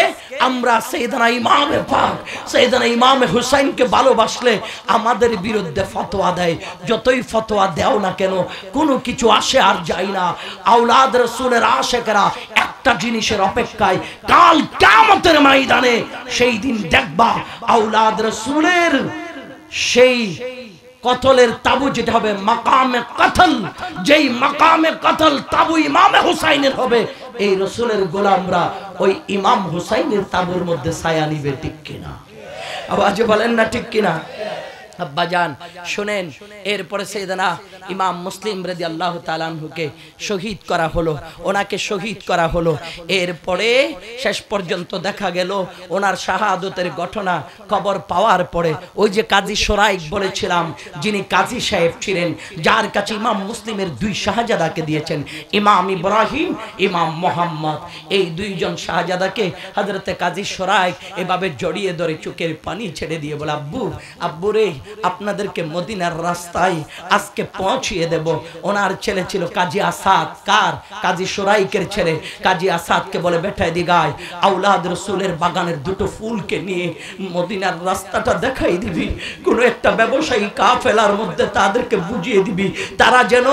আমরা সাইয়েদনা ইমামে পাক, সাইয়েদনা ইমামে হুসাইনকে ভালোবাসলে আমাদের বিরুদ্ধে ফতোয়া দেয়। যতই ফতোয়া দেও না কেন, কোনো কিছু আসে আর যায় না। আওলাদ রাসূলের আশিকরা একটা জিনিসের অপেক্ষায়, কাল কিয়ামতের ময়দানে সেই দিন দেখবা আওলাদ রাসূলের সেই কতলের তাবু যেটা হবে মাকামে কতল, যেই মাকামে কতল তাবু ইমামে হুসাইনের হবে, এই রাসূলের গোলামরা ওই ইমাম হুসাইনের তাবুর মধ্যে ছায়া নিবে। ঠিক কিনা? আওয়াজে বলেন না ঠিক কিনা? আব্বাজান শুনেন, এরপরে সাইয়েদনা ইমাম মুসলিম রাদিয়াল্লাহু তাআলা আনহুকে শহীদ করা হলো, ওনাকে শহীদ করা হলো। এরপরে শেষ পর্যন্ত দেখা গেল ওনার শাহাদতের ঘটনা খবর পাওয়ার পরে ওই যে কাজী শরাইক বলেছিলাম, যিনি কাজী সাহেব ছিলেন, যার কাছে ইমাম মুসলিমের 2 শাহজাদাকে দিয়েছেন, ইমাম ইব্রাহিম, ইমাম মুহাম্মদ, এই 2জন শাহজাদাকে হযরতে কাজী শরাইক এভাবে জড়িয়ে ধরে চোখের পানি ছেড়ে দিয়ে বলে, আব্বু, আব্বু রে, আপনাদেরকে মদিনার রাস্তায় আজকে পৌঁছিয়ে দেব। ওনার ছেলে ছিল কাজী আসাদ। কার? কাজী শরাইকের ছেলে। কাজী আসাদকে বলে, বেটায় দিগায় আওলাদ রাসূলের বাগানের 2টো ফুলকে নিয়ে মদিনার রাস্তাটা দেখাই দিবি, কোন একটা ব্যবসায়ী কাফেলার মধ্যে তাদেরকে বুঝিয়ে দিবি, তারা যেন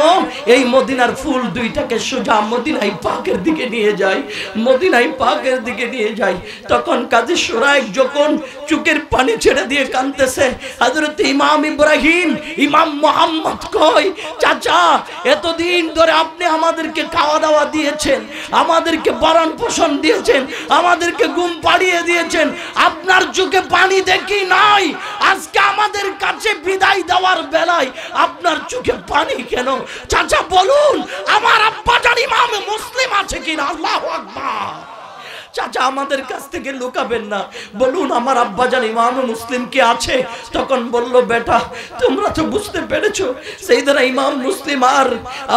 এই মদিনার ফুল 2টাকে সোজা মদিনায় পাকের দিকে নিয়ে যায়, মদিনায় পাকের দিকে নিয়ে যায়। তখন কাজী শরাইক যখন চোখের পানি ছেড়ে দিয়ে কাঁদতেছে, হযরত ইমাম ইব্রাহিম, ইমাম মুহাম্মদ কয়, চাচা এতদিন ধরে আপনি আমাদেরকে খাওয়া দাওয়া দিয়েছেন, আমাদেরকে ভরণ পোষণ দিয়েছেন, আমাদেরকে ঘুম পাড়িয়ে দিয়েছেন, আপনার চোখে পানি দেখি নাই, আজকে আমাদের কাছে বিদায় দেওয়ার বেলায় আপনার চোখে পানি কেন? চাচা বলুন, আমার আব্বাজান ইমাম মুসলিম আছে কিনা? আল্লাহু আকবার। চাচা আমাদের কাছ থেকে লুকাবেন না, বলুন আমার আব্বাজান ইমাম মুসলিম কি আছে? তখন বলল, বেটা তোমরা তো বুঝতে পেরেছো, সাইয়েদনা ইমাম মুসলিম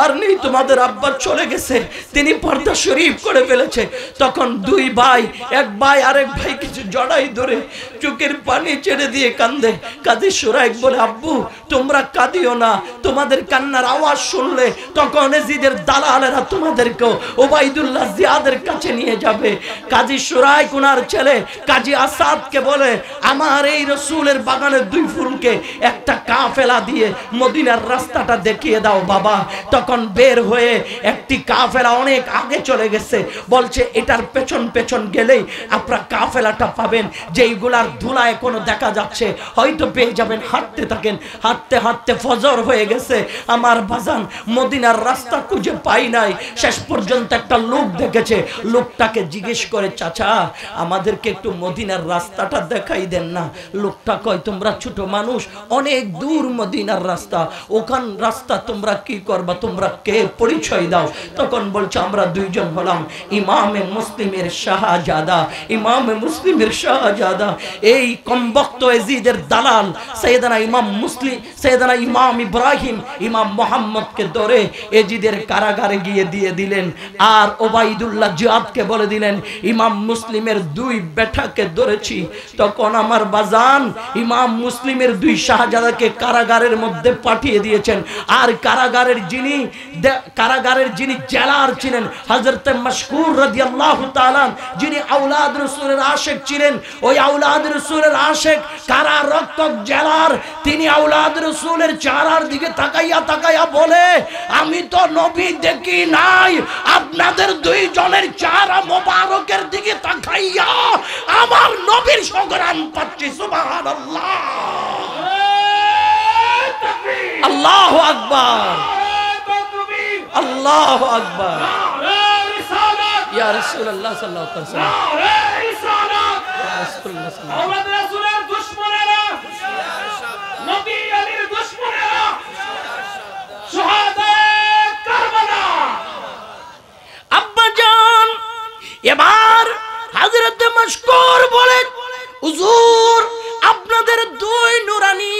আর নেই, তোমাদের আব্বা চলে গেছে, তিনি পর্দা শরীফ করে ফেলেছে। তখন 2 ভাই, এক ভাই আরেক ভাই কিছু জড়াই ধরে চোখের পানি ছেড়ে দিয়ে কান্দে। কাজী শরাইক বলে, আব্বু তোমরা কাঁদিও না, তোমাদের কান্নার আওয়াজ শুনলে তখন এজিদের দালালেরা তোমাদেরকে ওবাইদুল্লাহ জিয়াদের কাছে নিয়ে যাবে। কাজী সুরাই কুনার ছেলে কাজী আসাদকে বলে, আমার এই রসুলের বাগানের 2 ফুলকে একটা কাফেলা দিয়ে মদিনার রাস্তাটা দেখিয়ে দাও বাবা। তখন বের হয়ে একটি কাফেলা অনেক আগে চলে গেছে, বলছে এটার পেছন পেছন গেলেই আপনারা কাফেলাটা পাবেন, যেইগুলার ধুলায় কোনো দেখা যাচ্ছে হয়তো পেয়ে যাবেন। হাঁটতে থাকেন, হাঁটতে হাঁটতে ফজর হয়ে গেছে। আমার বাজান মদিনার রাস্তা খুঁজে পাই নাই। শেষ পর্যন্ত একটা লোক দেখেছে, লোকটাকে জিজ্ঞেস করে, চাচা আমাদেরকে একটু মদিনার রাস্তাটা দেখাই দেন না। লোকটা কয়, তোমরা ছোট মানুষ, অনেক দূর মদিনার রাস্তা, ওখান রাস্তা তোমরা কি করবা, তোমরা কে, পরিচয় দাও। তখন বলছে, আমরা 2 জন হলাম ইমামে মুসলিমের শাহজাদা, ইমামে মুসলিমের শাহজাদা। এই কমবক্ত এজিদের দালাল সৈয়দনা ইমাম মুসলিম, সৈয়দনা ইমাম ইব্রাহিম, ইমাম মুহাম্মদকে ধরে এজিদের কারাগারে গিয়ে দিয়ে দিলেন। আর ওবাইদুল্লাহ জিয়াদকে বলে দিলেন, ইমাম মুসলিমের 2 বেটাকে ধরেছি। তখন আমার বাজান ইমাম মুসলিমের 2 শাহজাদাকে কারাগারের মধ্যে পাঠিয়ে দিয়েছেন। আর কারাগারের যিনি জেলার ছিলেন হযরত মাশকুর রাদিয়াল্লাহু তাআলা, যিনি আওলাদ রাসূলের আশিক ছিলেন, ওই আওলাদ রাসূলের আশিক কারারক্ষক জেলার, তিনি আওলাদ রাসূলের চেহারার দিকে তাকাইয়া বলে, আমি তো নবী দেখি নাই, আপনাদের 2 জনের চেহারা মোবারকের দিকে তাকাইয়া আমার নবীর সুঘ্রাণ পাচ্ছি। সুবহানাল্লাহ, আল্লাহু আকবার, আল্লাহু আকবার। ইয়া রাসূলুল্লাহ সাল্লাল্লাহু আলাইহি ওয়াসাল্লাম, ইয়া রাসূলুল্লাহ সাল্লাল্লাহু আলাইহি ওয়াসাল্লাম, রাসূলের দুশমনেরা, নবী আলীর দুশমনেরা, শাহাদাত কারবালা। আব্বা জান এবার হযরত মাশকুর বলে, হুজুর আপনাদের 2 নুরানি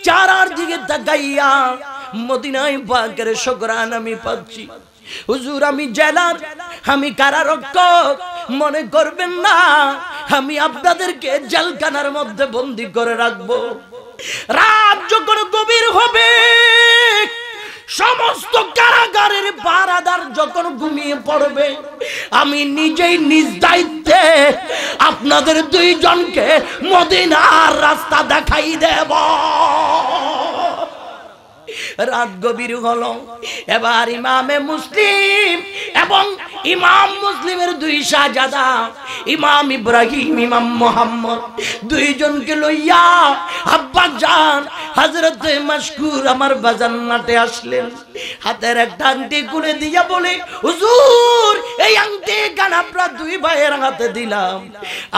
চেহারার দিকে তাকাইয়া মদিনায় পাকের সুঘ্রাণ আমি পাচ্ছি। হুজুর আমি জেলার, আমি কারারক্ষক, মনে করবেন না আমি আপনাদেরকে জেলখানার মধ্যে বন্দী করে রাখবো। রাত যখন গভীর হবে, সমস্ত কারাগারের পাহারাদার যখন ঘুমিয়ে পড়বে, আমি নিজেই নিজ দায়িত্বে আপনাদের 2 জনকে মদিনার রাস্তা দেখাই দেব। রাত গভীর হলো, এবার ইমামে মুসলিম এবং ইমাম মুসলিমের 2 শাহজাদা, ইমাম ইব্রাহিম, ইমাম মুহাম্মদ, 2 জনকে লইয়া আব্বা জান হযরত মাশকুর আমার বাজান মাঠে আসলেন। হাতের একটা আংটি খুলে দিয়া বলে, হুজুর এই আংটি গান আপনারা 2 ভাইয়ের হাতে দিলাম,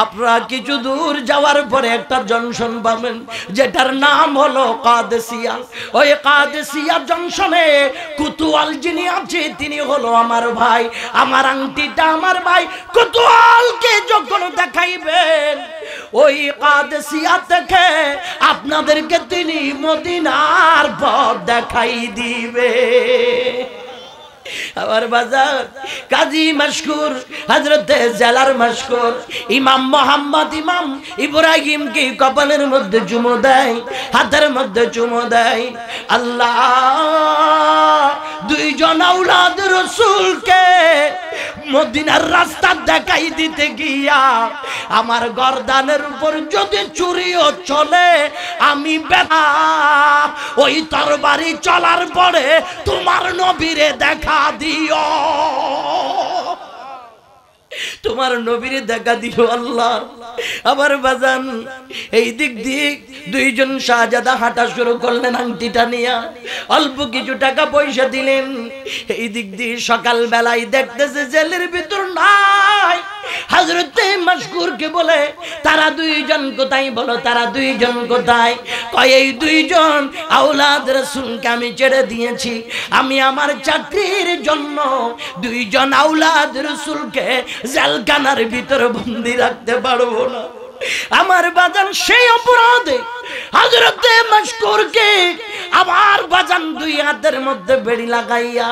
আপনারা কিছু দূর যাওয়ার পরে একটা জংশন পাবেন যেটার নাম হলো কাদেসিয়া। ওই কাদেসিয়া জংশনে কুতুয়াল যিনি আছে তিনি হলো আমার ভাই, আমার আংটিটা আমার ভাই কুতুয়ালকে যখন দেখাইবেন, ওই কাদেসিয়া থেকে আপনাদেরকে তিনি মদিনার পথ দেখাই দিবে। আমার বাজার কাজী মাশকুর, হযরতে জেলার মাশকুর ইমাম মুহাম্মদ, ইমাম ইব্রাহিমকে কপালের মধ্যে চুমু দেয়, হাতের মধ্যে চুমু দেয়। আল্লাহ 2 জন আওলাদ রাসূলকে মদিনার রাস্তা দেখাই দিতে গিয়া আমার গর্দানের উপর যদি চুরিও চলে, আমি বেটা ওই তরবারি চলার পরে তোমার নবীরে দেখা দিও, তোমার নবীরে দেখা দিও আল্লাহ। আমার বাজান এই দিক 2 জন শাহজাদা হাঁটা শুরু করলেন আংটিটা নিয়া, অল্প কিছু টাকা পয়সা দিলেন। এই দিক দিয়ে সকাল বেলায় দেখতেছে জেলের ভিতর নাই। হযরতে মাশকুরকে বলে, তারা 2 জন কোথায়, বলো তারা 2 জন কোথায়? কয় এই 2 জন আওলাদ রাসূলকে আমি ছেড়ে দিয়েছি, আমি আমার চাকরির জন্য 2 জন আওলাদ রাসূলকে জেলখানার ভিতর বন্দী রাখতে পারবো না। আমার বাজান সেই অপরাধে হযরতে মাশকুরকে আমার বাজান 2 হাতের মধ্যে বেড়ি লাগাইয়া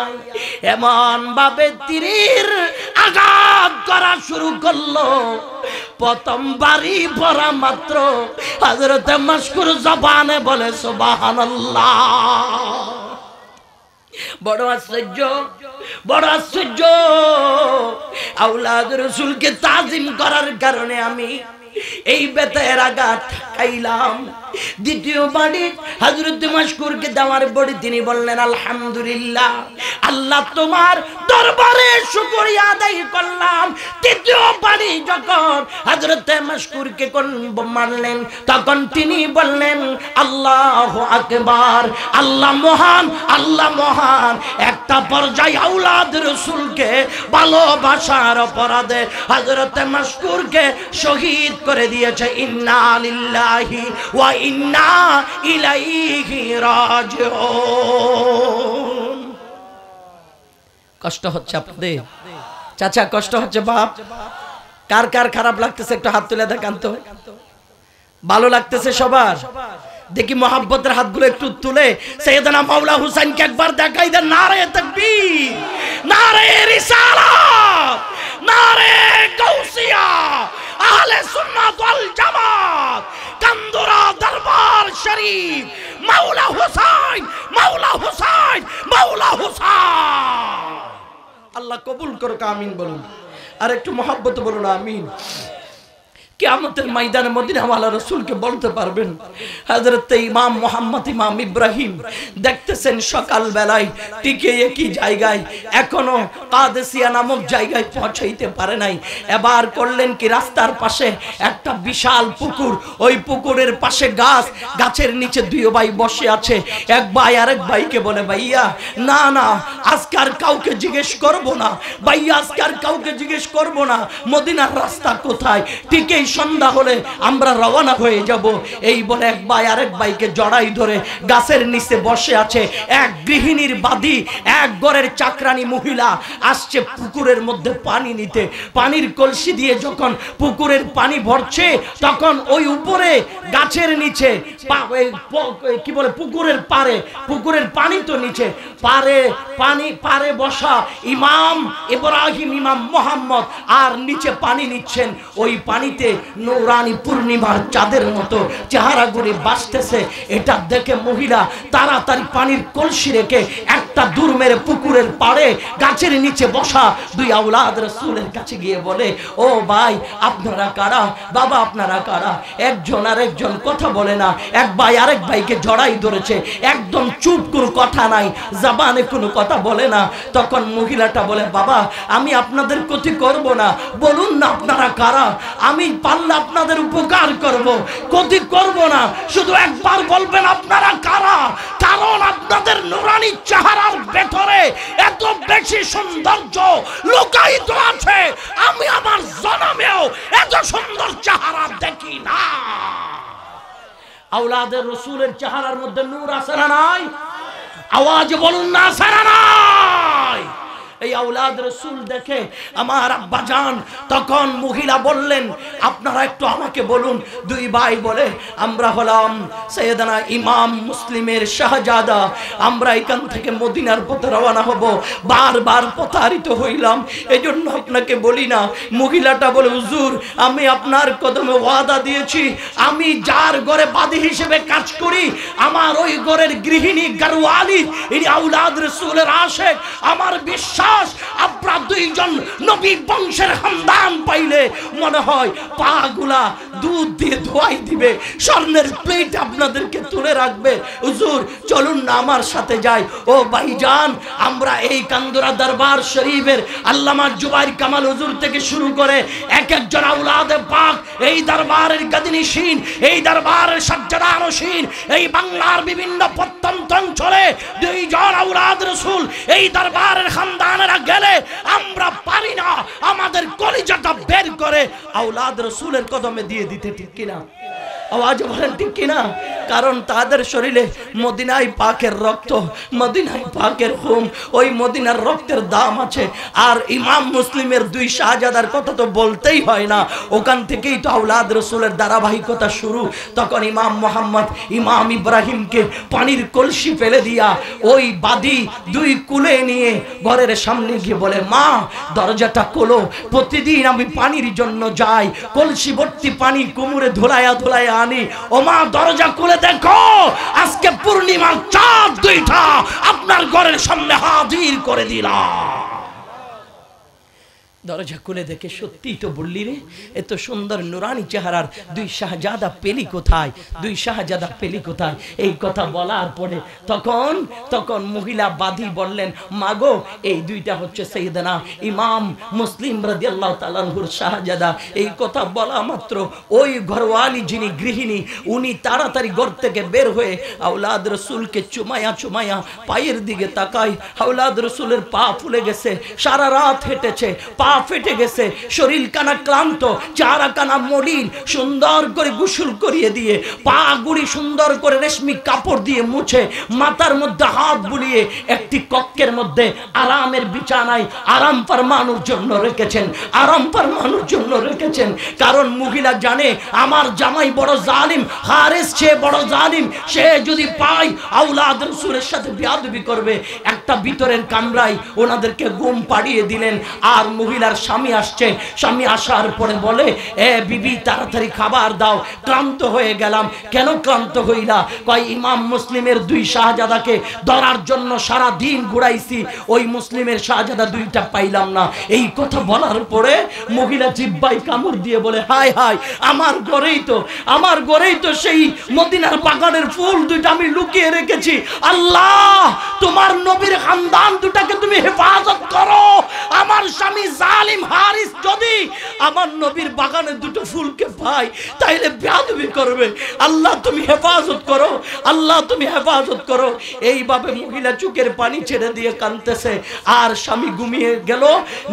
এমন ভাবে তীরের আঘাত করা শুরু করলো, প্রথম বাড়ি পড়া মাত্র হযরতে মাশকুর জবানে বলে সুবহানাল্লাহ। বড় আশ্চর্য, বড় আশ্চর্য। আওলাদ রাসূলকে তাজিম করার কারণে আমি এই বেতের আঘাত খাইলাম। দ্বিতীয় বাড়ি হযরত মাশকুরকে দেওয়ার পরে তিনি বললেন আলহামদুলিল্লাহ, আল্লাহ তোমার দরবারে শুকরিয়া আদায় করলাম। তৃতীয় বাড়ি যখন হযরত মাশকুরকে মারলেন তখন তিনি বললেন আল্লাহু আকবার, আল্লাহ মহান, আল্লাহ মহান। একটা পর্যায়ে আওলাদ রাসূলকে ভালোবাসার অপরাধে হযরত মাশকুরকে শহীদ করে দিয়েছে। ইন্না লিল্লাহি ওয়া ইন্না ইলাইহি রাজিউন। কষ্ট হচ্ছে আপনাদের চাচা, কষ্ট হচ্ছে বাপ? কার কার খারাপ লাগতেছে একটু হাত তুলে দেখান তো। ভালো লাগতেছে সবার? দেখি মোহাব্বতের হাতগুলো একটু তুলে সাইয়েদনা মাওলা হুসাইনকে একবার দেখাই দেন। নারে তাকবীর, নারে রিসালাত, নারে গাউসিয়া, আহলে সুন্নাত ওয়াল জামাত, কান্দুরা দরবার শরীফ, মাওলা হুসাইন, মাওলা হুসাইন, মাওলা হুসাইন। আল্লাহ কবুল করুক, আমিন বলুন। আর একটু মোহাব্বত বলুন আমিন। কিয়ামতের ময়দানে মদিনাওয়ালা রাসূলকে বলতে পারবেন হযরত ইমাম মুহাম্মদ ইমাম ইব্রাহিম দেখতেছেন সকাল বেলায় টিকে একই জায়গায়, এখনো কাদেসিয়া নামক জায়গায় পৌঁছাইতে পারে নাই। এবার করলেন কি, রাস্তার পাশে একটা বিশাল পুকুর, ওই পুকুরের পাশে গাছ, গাছের নিচে দুই ভাই বসে আছে। এক ভাই আরেক ভাইকে বলে ভাইয়া না না আজকে আর কাউকে জিজ্ঞেস করব না, ভাইয়া আজকে আর কাউকে জিজ্ঞেস করব না, মদিনার রাস্তা কোথায়, ঠিকই সন্ধ্যা হলে আমরা রওনা হয়ে যাব। এই বলে এক ভাই আরেক ভাইকে জড়াই ধরে গাছের নিচে বসে আছে। এক গৃহিণীর বাদী, এক ঘরের চাকরানি মহিলা আসছে পুকুরের মধ্যে পানি নিতে। পানির কলসি দিয়ে যখন পুকুরের পানি ভরছে তখন ওই উপরে গাছের নিচে কি বলে পুকুরের পারে, পুকুরের পানি তো নিচে পারে, পানি পারে বসা ইমাম ইব্রাহিম, ইমাম মুহাম্মদ আর নিচে পানি নিচ্ছেন। ওই পানিতে নূরানি পূর্ণিমার চাঁদের মতো চেহারাগুলি বাসতেছে। এটা দেখে মহিলা তাড়াতাড়ি পানির কলসি রেখে একটা দূর মেরে পুকুরের পাড়ে গাছের নিচে বসা দুই আওলাদ রাসূলের কাছে গিয়ে বলে, ও ভাই আপনারা কারা, বাবা আপনারা কারা? একজন আর একজন কথা বলে না, এক ভাই আরেক ভাইকে জড়াই ধরেছে, একদম চুপ, কোনো কথা নাই, জবানে কোনো কথা বলে না। তখন মহিলাটা বলে, বাবা আমি আপনাদের ক্ষতি করব না, বলুন না আপনারা কারা, আমি পারলে আপনাদের উপকার করব, ক্ষতি করব না, শুধু একবার বলবেন আপনারা কারা। কারণ আপনাদের নূরানি চেহারার ভেতরে এত বেশি সৌন্দর্য লুকায়িত আছে, আমি আমার জন্মেও এত সুন্দর চেহারা দেখি না। আওলাদের রাসূলের চেহারার মধ্যে নূর আছে না নাই? আওয়াজ বলুন না, আছে না নাই? এই আওলাদ রাসূল দেখে আমার আব্বা জান, তখন মহিলা বললেন আপনারা একটু আমাকে বলুন। দুই ভাই বলে আমরা হলাম সাইয়েদনা ইমাম মুসলিমের শাহজাদা, আমরা এখান থেকে মদিনার পথে রওনা হব, বারবার প্রতারিত হইলাম, এজন্য আপনাকে বলি না। মহিলাটা বলে হুজুর আমি আপনার কদমে ওয়াদা দিয়েছি, আমি যার ঘরে বাদী হিসেবে কাজ করি আমার ওই ঘরের গৃহিণী গারওয়ালি ইনি আওলাদ রাসূলের আশিক, আমার বিশ্বাস আপনারা দুইজন নবী বংশের খানদান পাইলে মনে হয় পাগুলা দুধ দিয়ে ধোয়াই দিবে, স্বর্ণের প্লেট আপনাদেরকে তুলে রাখবে। হুজুর চলুন না আমার সাথে যাই। ও ভাইজান আমরা এই কান্দুরা দরবার শরীফের আল্লামা জুবাইর কামাল হুজুর থেকে শুরু করে এক একজন আওলাদে পাক এই দরবারের গাদিনীশীন, এই দরবারের সাজ্জাদানশীন, এই বাংলার বিভিন্ন প্রত্যন্ত অঞ্চলে দুইজন আওলাদ রাসূল এই দরবারের খানদানেরা গেলে আমরা পারি না আমাদের কলিজাটা বের করে আওলাদ রাসূলের কদমে দিয়ে দিতে, ঠিক কিনা? আওয়াজ বলেন ঠিক কিনা? কারণ তাদের শরীরে মদিনায় পাকের রক্ত, মদিনায় পাকের খুন, ওই মদিনার রক্তের দাম আছে। আর ইমাম মুসলিমের দুই শাহজাদার কথা তো বলতেই হয় না, ওখান থেকেই তো আওলাদ রাসূলের ধারাবাহিকতা শুরু। তখন ইমাম মুহাম্মদ ইমাম ইব্রাহিমকে পানির কলসি ফেলে দিয়া ওই বাদী দুই কুলে নিয়ে ঘরের সামনে গিয়ে বলে, মা দরজাটা খোলো, প্রতিদিন আমি পানির জন্য যাই, কলসি ভর্তি পানি কোমরে ধোলায়া ধোলায়া আনি, ও মা দরজা খুলে দেখো আজকে পূর্ণিমার চাঁদ দুইটা আপনার ঘরের সামনে হাজির করে দিলাম। দরজা খুলে দেখে সত্যিই তো বললি রে, এত সুন্দর নুরানি চেহারার দুই শাহজাদা পেলি কোথায়, দুই শাহজাদা পেলি কোথায়? এই কথা বলার পরে তখন মহিলা বাদী বললেন, মাগো এই দুইটা হচ্ছে সাইয়েদনা ইমাম মুসলিম রাদিয়াল্লাহু তাআলা আনহুর শাহজাদা। এই কথা বলা মাত্র ওই ঘরওয়ালি যিনি গৃহিণী, উনি তাড়াতাড়ি ঘর থেকে বের হয়ে আওলাদ রসুলকে চুমায়া চুমায়া পায়ের দিকে তাকায়। আওলাদ রসুলের পা ফুলে গেছে, সারা রাত হেঁটেছে, পা ফেটে গেছে, শরীর কানা ক্লান্ত, চারা কানা মলিন। সুন্দর করে গোসল করিয়ে দিয়ে পা গুড়ি সুন্দর করে রেশমি কাপড় দিয়ে মুছে মাথার মধ্যে হাত বুলিয়ে একটি কক্ষের মধ্যে আরামের বিছানায় আরাম ফরমানোর জন্য রেখেছেন, আরাম ফরমানোর জন্য রেখেছেন। কারণ মহিলা জানে আমার জামাই বড় জালিম, হারেস সে বড় জালিম, সে যদি পায় আওলাদ রাসূলের সাথে বেয়াদবি করবে। একটা ভিতরের কামরায় ওনাদেরকে ঘুম পাড়িয়ে দিলেন। আর মহিলার স্বামী আসছে, স্বামী আসার পরে বলে, এ বিবি তাড়াতাড়ি খাবার দাও, ক্লান্ত হয়ে গেলাম। কেন ক্লান্ত হইলা? কয় ইমাম মুসলিমের দুই শাহজাদাকে ধরার জন্য সারা দিন ঘুরাইছি, ওই মুসলিমের শাহজাদা দুইটা পাইলাম না। এই কথা বলার পরে মহিলা জিহ্বায় কামড় দিয়ে বলে, হায় হায়, আমার ঘরেই তো সেই মদিনার বাগানের ফুল দুইটা আমি লুকিয়ে রেখেছি। আল্লাহ, তোমার নবীর খানদান দুটাকে তুমি হেফাজত করো। আমার স্বামী জালিম হারিস যদি আমার নবীর বাগানে দুটো ফুলকে পায় তাইলে বেয়াদবি করবে। আল্লাহ তুমি হেফাজত করো, আল্লাহ তুমি হেফাজত করো। এইভাবে মহিলা চোখের পানি ছেড়ে দিয়ে কাঁদতেছে। আর স্বামী ঘুমিয়ে গেল।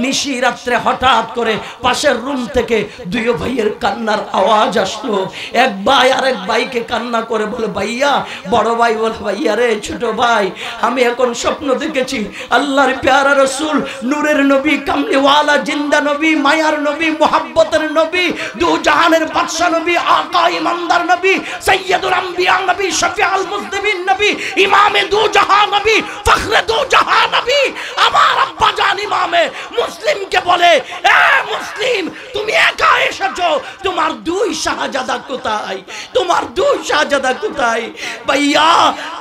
নিশি রাত্রে হঠাৎ করে পাশের রুম থেকে দুই ভাইয়ের কান্নার আওয়াজ আসলো। এক ভাই আরেক ভাইকে কান্না করে বলে, ভাইয়া। বড় ভাই বলে, ভাইয়া রে ছোট ভাই, আমি এখন স্বপ্ন দেখেছি আল্লাহর প্যারা রাসূল, নূরের নবী, কামলিওয়ালা, জিন্দা নবী, মায়ার নবী, মুহাব্বতের নবী, দু জাহানের বাদশা নবী, আকা ইমানদার নবী, সাইয়্যিদুল আম্বিয়া নবী, শফিউল মুজনিবিন নবী, ইমামে দু জাহান নবী, ফখরে দু জাহান নবী। আমার আব্বা জান ইমামে মুসলিমকে বলে, এ মুসলিম, তুমি একা এসেছো, তোমার দুই শাহজাদা কোথায়? তোমার দুই শাহজাদা কোথায়? ভাইয়া,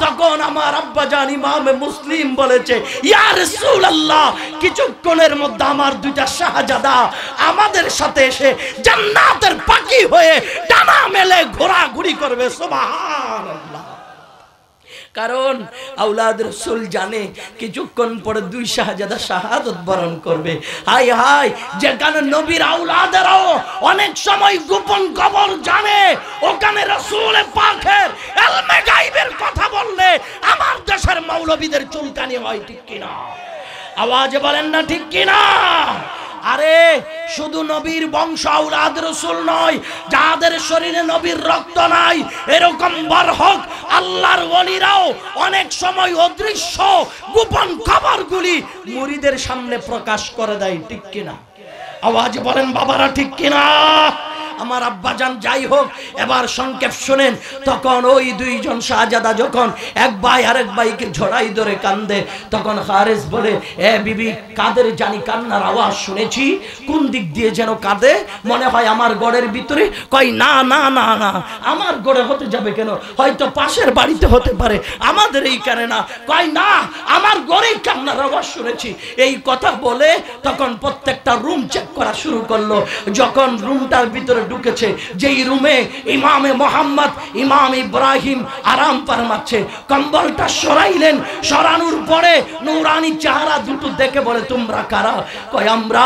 তখন আমার আব্বা জান ইমামে মুসলিম বলেছে, ইয়া রাসূলুল্লাহ, কিছুক্ষণের মধ্যে আমার দুইটা শাহজাদা আমাদের সাথে এসে জান্নাতের পাখি হয়ে ডানা মেলে ঘোরাঘুরি করবে। সুবহানাল্লাহ। কারণ আওলাদ রাসূল জানে কিছুক্ষণ পরে দুই শাহজাদা শাহাদাত বরণ করবে। হায় হায়, যেখানে নবীর আওলাদেরাও অনেক সময় গোপন খবর জানে, ওখানে রাসূল পাকের ইলমে গায়বের কথা বললে আমার দেশের মৌলবীদের চুলকানি হয়, ঠিক কিনা? আওয়াজে বলেন না ঠিক কিনা? আরে শুধু নবীর বংশ আওলাদ রাসূল নয়, যাদের শরীরে নবীর রক্ত নাই, এরকম বরহক আল্লাহর ওলিরাও অনেক সময় অদৃশ্য গোপন খবরগুলি মুরিদের সামনে প্রকাশ করে দেয়, ঠিক কিনা? আওয়াজ বলেন বাবারা, ঠিক কিনা? আমার আব্বাজান যাই হোক, এবার সংক্ষেপ শুনেন। তখন ওই দুইজন শাহজাদা যখন এক ভাই আরেক ভাইকে ঝড়াই ধরে কান্দে, তখন হারেস বলে, এ বিবি, কাদের জানি কান্নার আওয়াজ শুনেছি, কোন দিক দিয়ে যেন কাঁদে, মনে হয় আমার গড়ের ভিতরে। কয় না না না না, আমার গড়ে হতে যাবে কেন? হয়তো পাশের বাড়িতে হতে পারে, আমাদের এইখানে না। কয় না, আমার গড়েই কান্নার আওয়াজ শুনেছি। এই কথা বলে তখন প্রত্যেকটা রুম চেক করা শুরু করলো। যখন রুমটার ভিতরে ঢুকেছে, যেই রুমে ইমামে মোহাম্মদ, ইমাম ইব্রাহিম আরাম ফরমাচ্ছে, কম্বলটা সরাইলেন। সরানোর পরে নূরানি চেহারা দুটো দেখে বলে, তোমরা কারা? কয় আমরা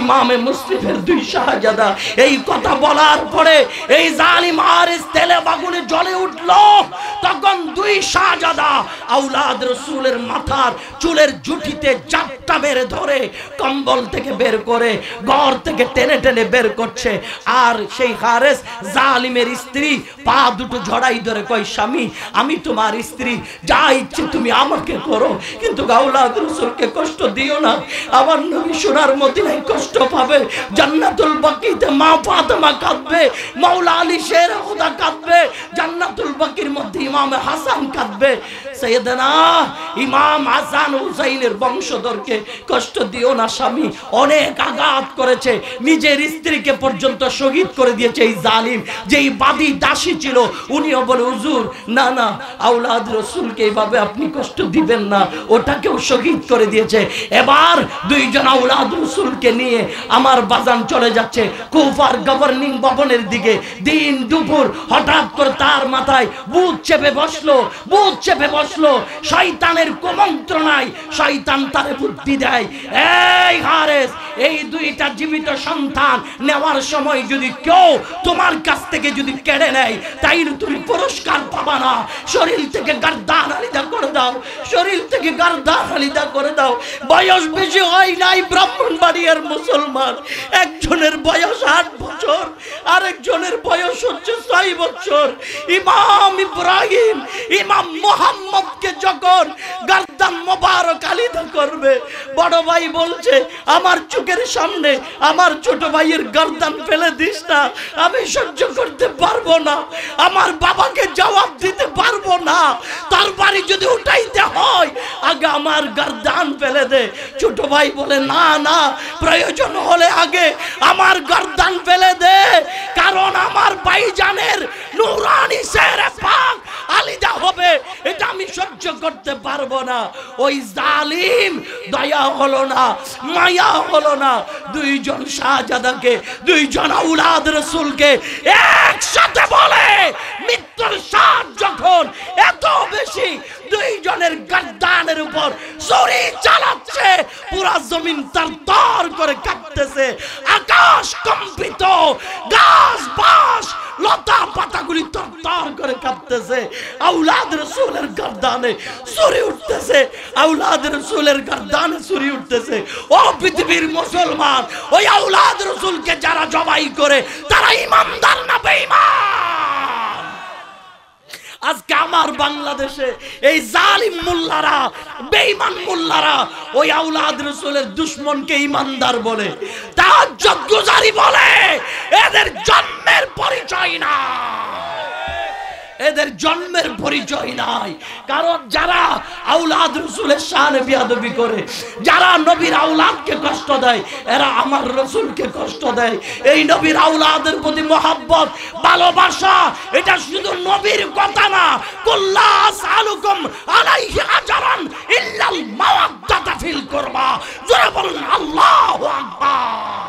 ইমামে মুসলিমের দুই শাহজাদা। এই কথা বলার পরে এই জালিম হারিস তেলে বাগুনে জ্বলে উঠল। তখন দুই শাহজাদা আওলাদ রাসূলের মাথার চুলের জুটিতে জাপটা মেরে ধরে কম্বল থেকে বের করে ঘর থেকে টেনে টেনে বের করছে। আর সেই হারেস জালিমের স্ত্রী পা দুটো ঝড়াই ধরে কয়, স্বামী, আমি তোমার স্ত্রী, যা ইচ্ছে তুমি আমাকে করো, কিন্তু আওলাদ রাসূলকে কষ্ট দিও না। আমার নবী সোনার মদিনায় কষ্ট পাবে, জান্নাতুল বাকিতে মা ফাতেমা কাঁদবে, মাওলা আলী শের খুদা কাঁদবে, জান্নাতুল বাকির মধ্যে ইমাম হাসান কাঁদবে। সাইয়েদনা ইমাম হাসান হুসাইনের বংশধরকে কষ্ট দিও না স্বামী, অনেক আঘাত করেছে, নিজের স্ত্রীকে পর্যন্ত শহীদ করে দিয়েছে এই জালিম, যেই বাদী দাসী ছিল উনিও বলে হুজুর না না আওলাদ রাসূলকে এইভাবে আপনি কষ্ট দিবেন না, ওটাকেও শহীদ করে দিয়েছে। এবার দুইজন আওলাদ রাসূলকে নিয়ে আমার বাজান চলে যাচ্ছে কুফার গভর্নিং ভবনের দিকে। দিন দুপুর হঠাৎ করে তার মাথায় ভূত চেপে বসলো, ভূত চেপে বসলো। শয়তানের কুমন্ত্রণায় শয়তান তারে বুদ্ধি দেয়, এই হারেস এই দুইটা জীবিত সন্তান নেওয়ার সময় যদি কেউ তোমার কাছ থেকে যদি কেড়ে নেয় তাইলে তুমি পুরস্কার পাবা না, শরীর থেকে গার্দান আলাদা করে দাও, শরীর থেকে গার্দান আলাদা করে দাও। বয়স বেশি হয় নাই ব্রাহ্মণবাড়িয়ার মুসলমান, একজনের বয়স 8 বছর, আরেকজনের বয়স হচ্ছে 6 বছর। ইমাম ইব্রাহিম ইমাম মুহাম্মদকে যখন গার্দান মোবারক আলাদা করবে, বড় ভাই বলছে আমার চোখের সামনে আমার ছোট ভাইয়ের গার্দান ফেলে দিস না, আমি সহ্য করতে পারবো না, আমার বাবাকে জবাব দিতে পারবো না, তার বাড়ি যদি উঠাইতে হয় আগে আমার গার্দান ফেলে দে। ছোট ভাই বলে না না, প্রয়োজন হলে আগে আমার গার্দান ফেলে দে, কারণ আমার ভাইজানের নূরানি শেরে পাক আলিদা হবে, এটা আমি সহ্য করতে পারবো না। ওই জালিম দয়া হলো না, মায়া হলো না, দুইজন শাহজাদাকে, দুইজন আওলাদ রাসূলকে একসাথে বলে মৃত্যুর স্বাদ যখন এত বেশি, দুইজনের গর্দানের উপর ছুরি চালাচ্ছে, পুরা জমিন তার করে কাঁপতেছে, আকাশ কম্পিত, গাছ বাস লতা পাতাগুলি তার করে কাঁপতেছে। আওলাদ রাসূলের গর্দানে ছুরি উঠতেছে, আওলাদ রাসূলের গর্দানে ছুরি উঠতেছে। ও পৃথিবীর মুসলমান, ওই আওলাদ রাসূলকে যারা জবাই করে তারা ইমানদার না বেঈমান? আজকে আমার বাংলাদেশে এই জালিম মোল্লারা, বেঈমান মোল্লারা ওই আওলাদ রাসূলের দুশমনকে ইমানদার বলে, তাহাজ্জুদ গুজারি বলে, এদের জন্মের পরিচয় না, এদের জন্মের পরিচয় নাই। কারণ যারা আওলাদ রাসূলের শানে বেয়াদবি করে, যারা নবীর আওলাদকে কষ্ট দেয়, এরা আমার রাসূলকে কষ্ট দেয়। এই নবীর আওলাদের প্রতি মহব্বত, ভালোবাসা, এটা শুধু নবীর কথা না, কুল্লা আসআলুকুম আলাইহি আজরান ইল্লাল মাওয়াদ্দাতা ফিল কুরবা। জোরে বলুন আল্লাহু আকবার।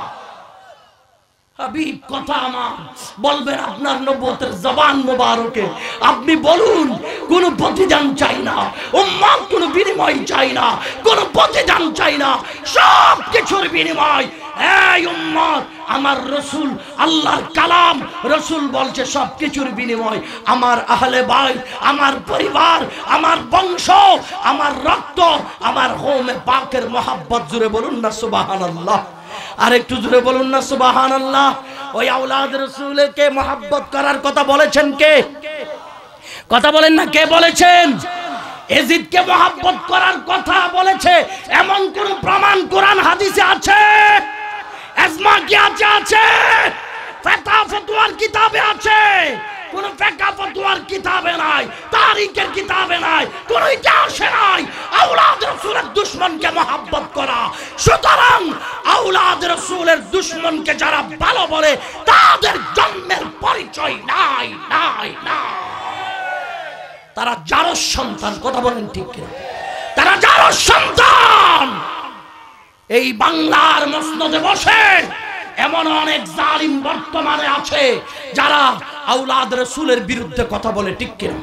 হাবিব কথা আমার বলবেন আপনার নবুয়তের জবান মোবারকে, আপনি বলুন কোন প্রতিদান চাই না, উম্মত কোন বিনিময় চাই না, কোন প্রতিদান চাই না, সব কিছুর বিনিময়। এই উম্মত, আমার রাসূল আল্লাহর কালাম, রাসূল বলছে সব কিছুর বিনিময় আমার আহলে বাইত, আমার পরিবার, আমার বংশ, আমার রক্ত, আমার কওমে পাকের মহব্বত। জুড়ে বলুন না সুবহানাল্লাহ, আর একটু জোরে বলুন না সুবহানাল্লাহ। ওই আওলাদ রাসূলকে মহব্বত করার কথা বলেছেন কে? কথা বলেন না, কে বলেছেন? ইয়াজিদকে মহব্বত করার কথা বলেছে এমন কোন প্রমাণ কোরআন হাদিসে আছে? ইজমা কি আছে? ফাতা ফতোয়ার কিতাবে আছে? কোন ফিকহ ফতোয়ার কিতাবে নাই, তারিখের কিতাবে নাই, কোন ইতিহাসে নাই আওলাদ রাসূলের দুশমনকে মহব্বত করা। সুতরাং আওলাদ রাসূলের দুশমনকে যারা ভালো বলে তাদের জন্মের পরিচয় নাই, নাই, নাই। তারা জারস সন্তান। কথা বলেন ঠিক কিনা? তারা জারস সন্তান। এই বাংলার মসনদে বসে এমন অনেক জালিম বর্তমানে আছে যারা আওলাদ রাসূলের বিরুদ্ধে কথা বলে, ঠিক কিনা?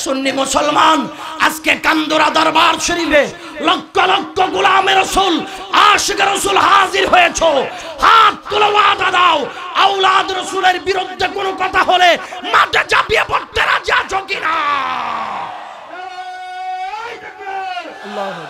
সুন্নি মুসলমান, আজকে কান্দরা দরবার শরীফে লক্ষ লক্ষ গোলামে রাসূল, আশিকে রাসূল হাজির হয়েছো, হাত তুলে ওয়াদা দাও আওলাদ রাসূলের বিরুদ্ধে কোনো কথা হলে মাঠে চাপিয়ে পড়তে রাজি আছো কিনা? আল্লাহু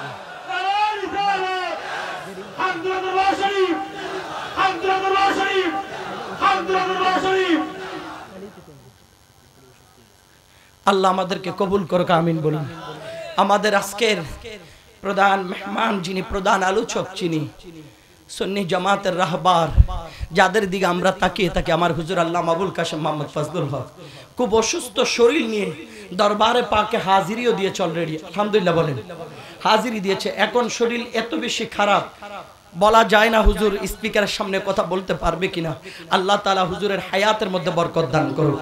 আল্লাহ আমাদেরকে কবুল করুক, আমিন বলুন। আমাদের আজকের প্রধান মেহমান যিনি, প্রধান আলোচক যিনি, সুন্নি জামাতের রাহবার, যাদের দিকে আমরা তাকিয়ে থাকি, আমার হুজুর আল্লামা আবুল কাশেম মোহাম্মদ ফজলুল হক খুব অসুস্থ শরীর নিয়ে দরবারে পাকে হাজিরিও দিয়েছে অলরেডি, আলহামদুলিল্লাহ বলেন, হাজিরি দিয়েছে। এখন শরীর এত বেশি খারাপ, বলা যায় না হুজুর স্পিকারের সামনে কথা বলতে পারবে কিনা। আল্লাহ তাআলা হুজুরের হায়াতের মধ্যে বরকত দান করুক।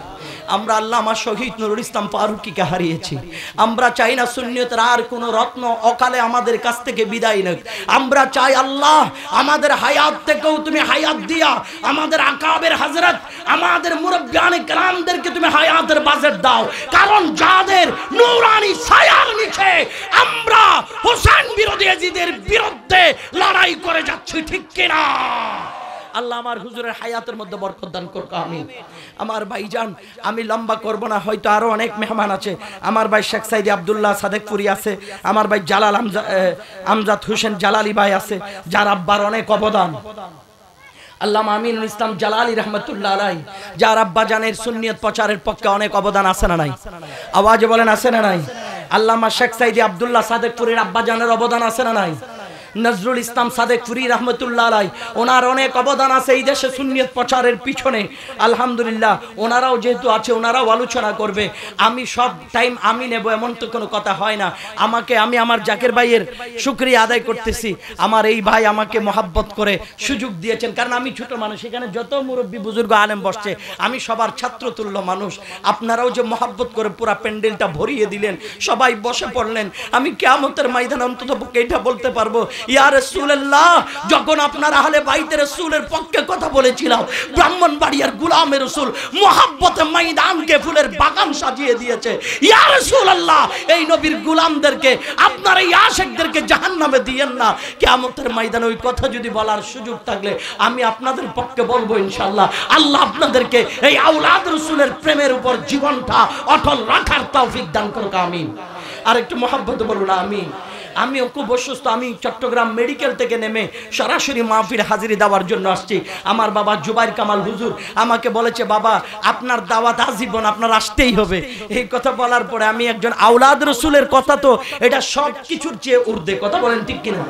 আমরা আল্লামা শহীদ নুরুল ইসলাম ফারুকীকে হারিয়েছি। আমরা চাই না সুন্নিয়তের আর কোনো রত্ন অকালে আমাদের কাছ থেকে বিদায় নেক। আমরা চাই আল্লাহ আমাদের হায়াত থেকেও তুমি হায়াত দিয়া আমাদের আকাবের হযরত আমাদের মুরব্বিয়ানে কেরামদেরকে তুমি হায়াতের বাজেট দাও। কারণ যাদের নূরানি ছায়ার নিচে আমরা হোসেন বিরোধী এজিদের বিরুদ্ধে লড়াই করে যাচ্ছি, ঠিক কিনা? আল্লাহ আমার হুজুরের হায়াতের মধ্যে বরকত দান করুক, আমিন। আমার ভাইজান, আমি লম্বা করব না, হয়তো আরো অনেক মেহমান আছে। আমার ভাই শেখ সাইদি আব্দুল্লাহ সাদেকপুরি আছে, আমার ভাই জালাল আমজাদ হোসেন জালালি ভাই আছে, যার আব্বার অনেক অবদান। আল্লামা আমিনুল ইসলাম জালালি রহমতুল্লাহ আলাইহি, যার আব্বা জানের সুন্নিয়ত প্রচারের পক্ষে অনেক অবদান আছে না নাই? আওয়াজে বলেন আছে না নাই? আল্লামা শেখ সাইদি আব্দুল্লাহ সাদেকপুরির আব্বা জানের অবদান আছে না নাই? নজরুল ইসলাম সাদেকপুরি রহমতুল্লাহ আলাইহি, ওনার অনেক অবদান আছে এই দেশে সুন্নিয়ত প্রচারের পিছনে। আলহামদুলিল্লাহ, ওনারাও যেহেতু আছে, ওনারাও আলোচনা করবে। আমি সব টাইম আমি নেব এমন তো কোনো কথা হয় না। আমি আমার জাকের ভাইয়ের শুকরিয়া আদায় করতেছি। আমার এই ভাই আমাকে মহাব্বত করে সুযোগ দিয়েছেন, কারণ আমি ছোট মানুষ, এখানে যত মুরব্বী বুজুর্গ আলেম বসছে আমি সবার ছাত্রতুল্য মানুষ। আপনারাও যে মহাব্বত করে পুরা প্যান্ডেলটা ভরিয়ে দিলেন, সবাই বসে পড়লেন। আমি কিয়ামতের ময়দানে অন্তত এটা বলতে পারবো, ইয়া রাসূলুল্লাহ, যখন আপনার আহলে বাইতে রাসূলের পক্ষে কথা বলেছিলাম, ব্রাহ্মণবাড়িয়ার গোলামে রাসূল মুহাব্বতে ময়দানকে ফুলের বাগান সাজিয়ে দিয়েছে। ইয়া রাসূলুল্লাহ, এই নবীর গোলামদেরকে, আপনার এই আশিকদেরকে জাহান্নামে দিয়েন না। কিয়ামতের ময়দানে ওই কথা যদি বলার সুযোগ থাকলে আমি আপনাদের পক্ষে বলবো ইনশাআল্লাহ। আল্লাহ আপনাদেরকে এই আওলাদ রাসূলের প্রেমের উপর জীবনটা অটল রাখার তৌফিক দান করুক, আমিন। আর একটু মহব্বত বলুন আমিন। আমি খুব অসুস্থ, আমি চট্টগ্রাম মেডিকেল থেকে নেমে সরাসরি মাহফিল হাজিরি দেওয়ার জন্য আসছি। আমার বাবা জুবাইর কামাল হুজুর আমাকে বলেছে, বাবা আপনার দাওয়াত আজীবন, আপনার আসতেই হবে। এই কথা বলার পরে আমি একজন আওলাদ রাসূলের কথা, তো এটা সব কিছুর চেয়ে ঊর্ধ্বে, কথা বলেন ঠিক কিনা?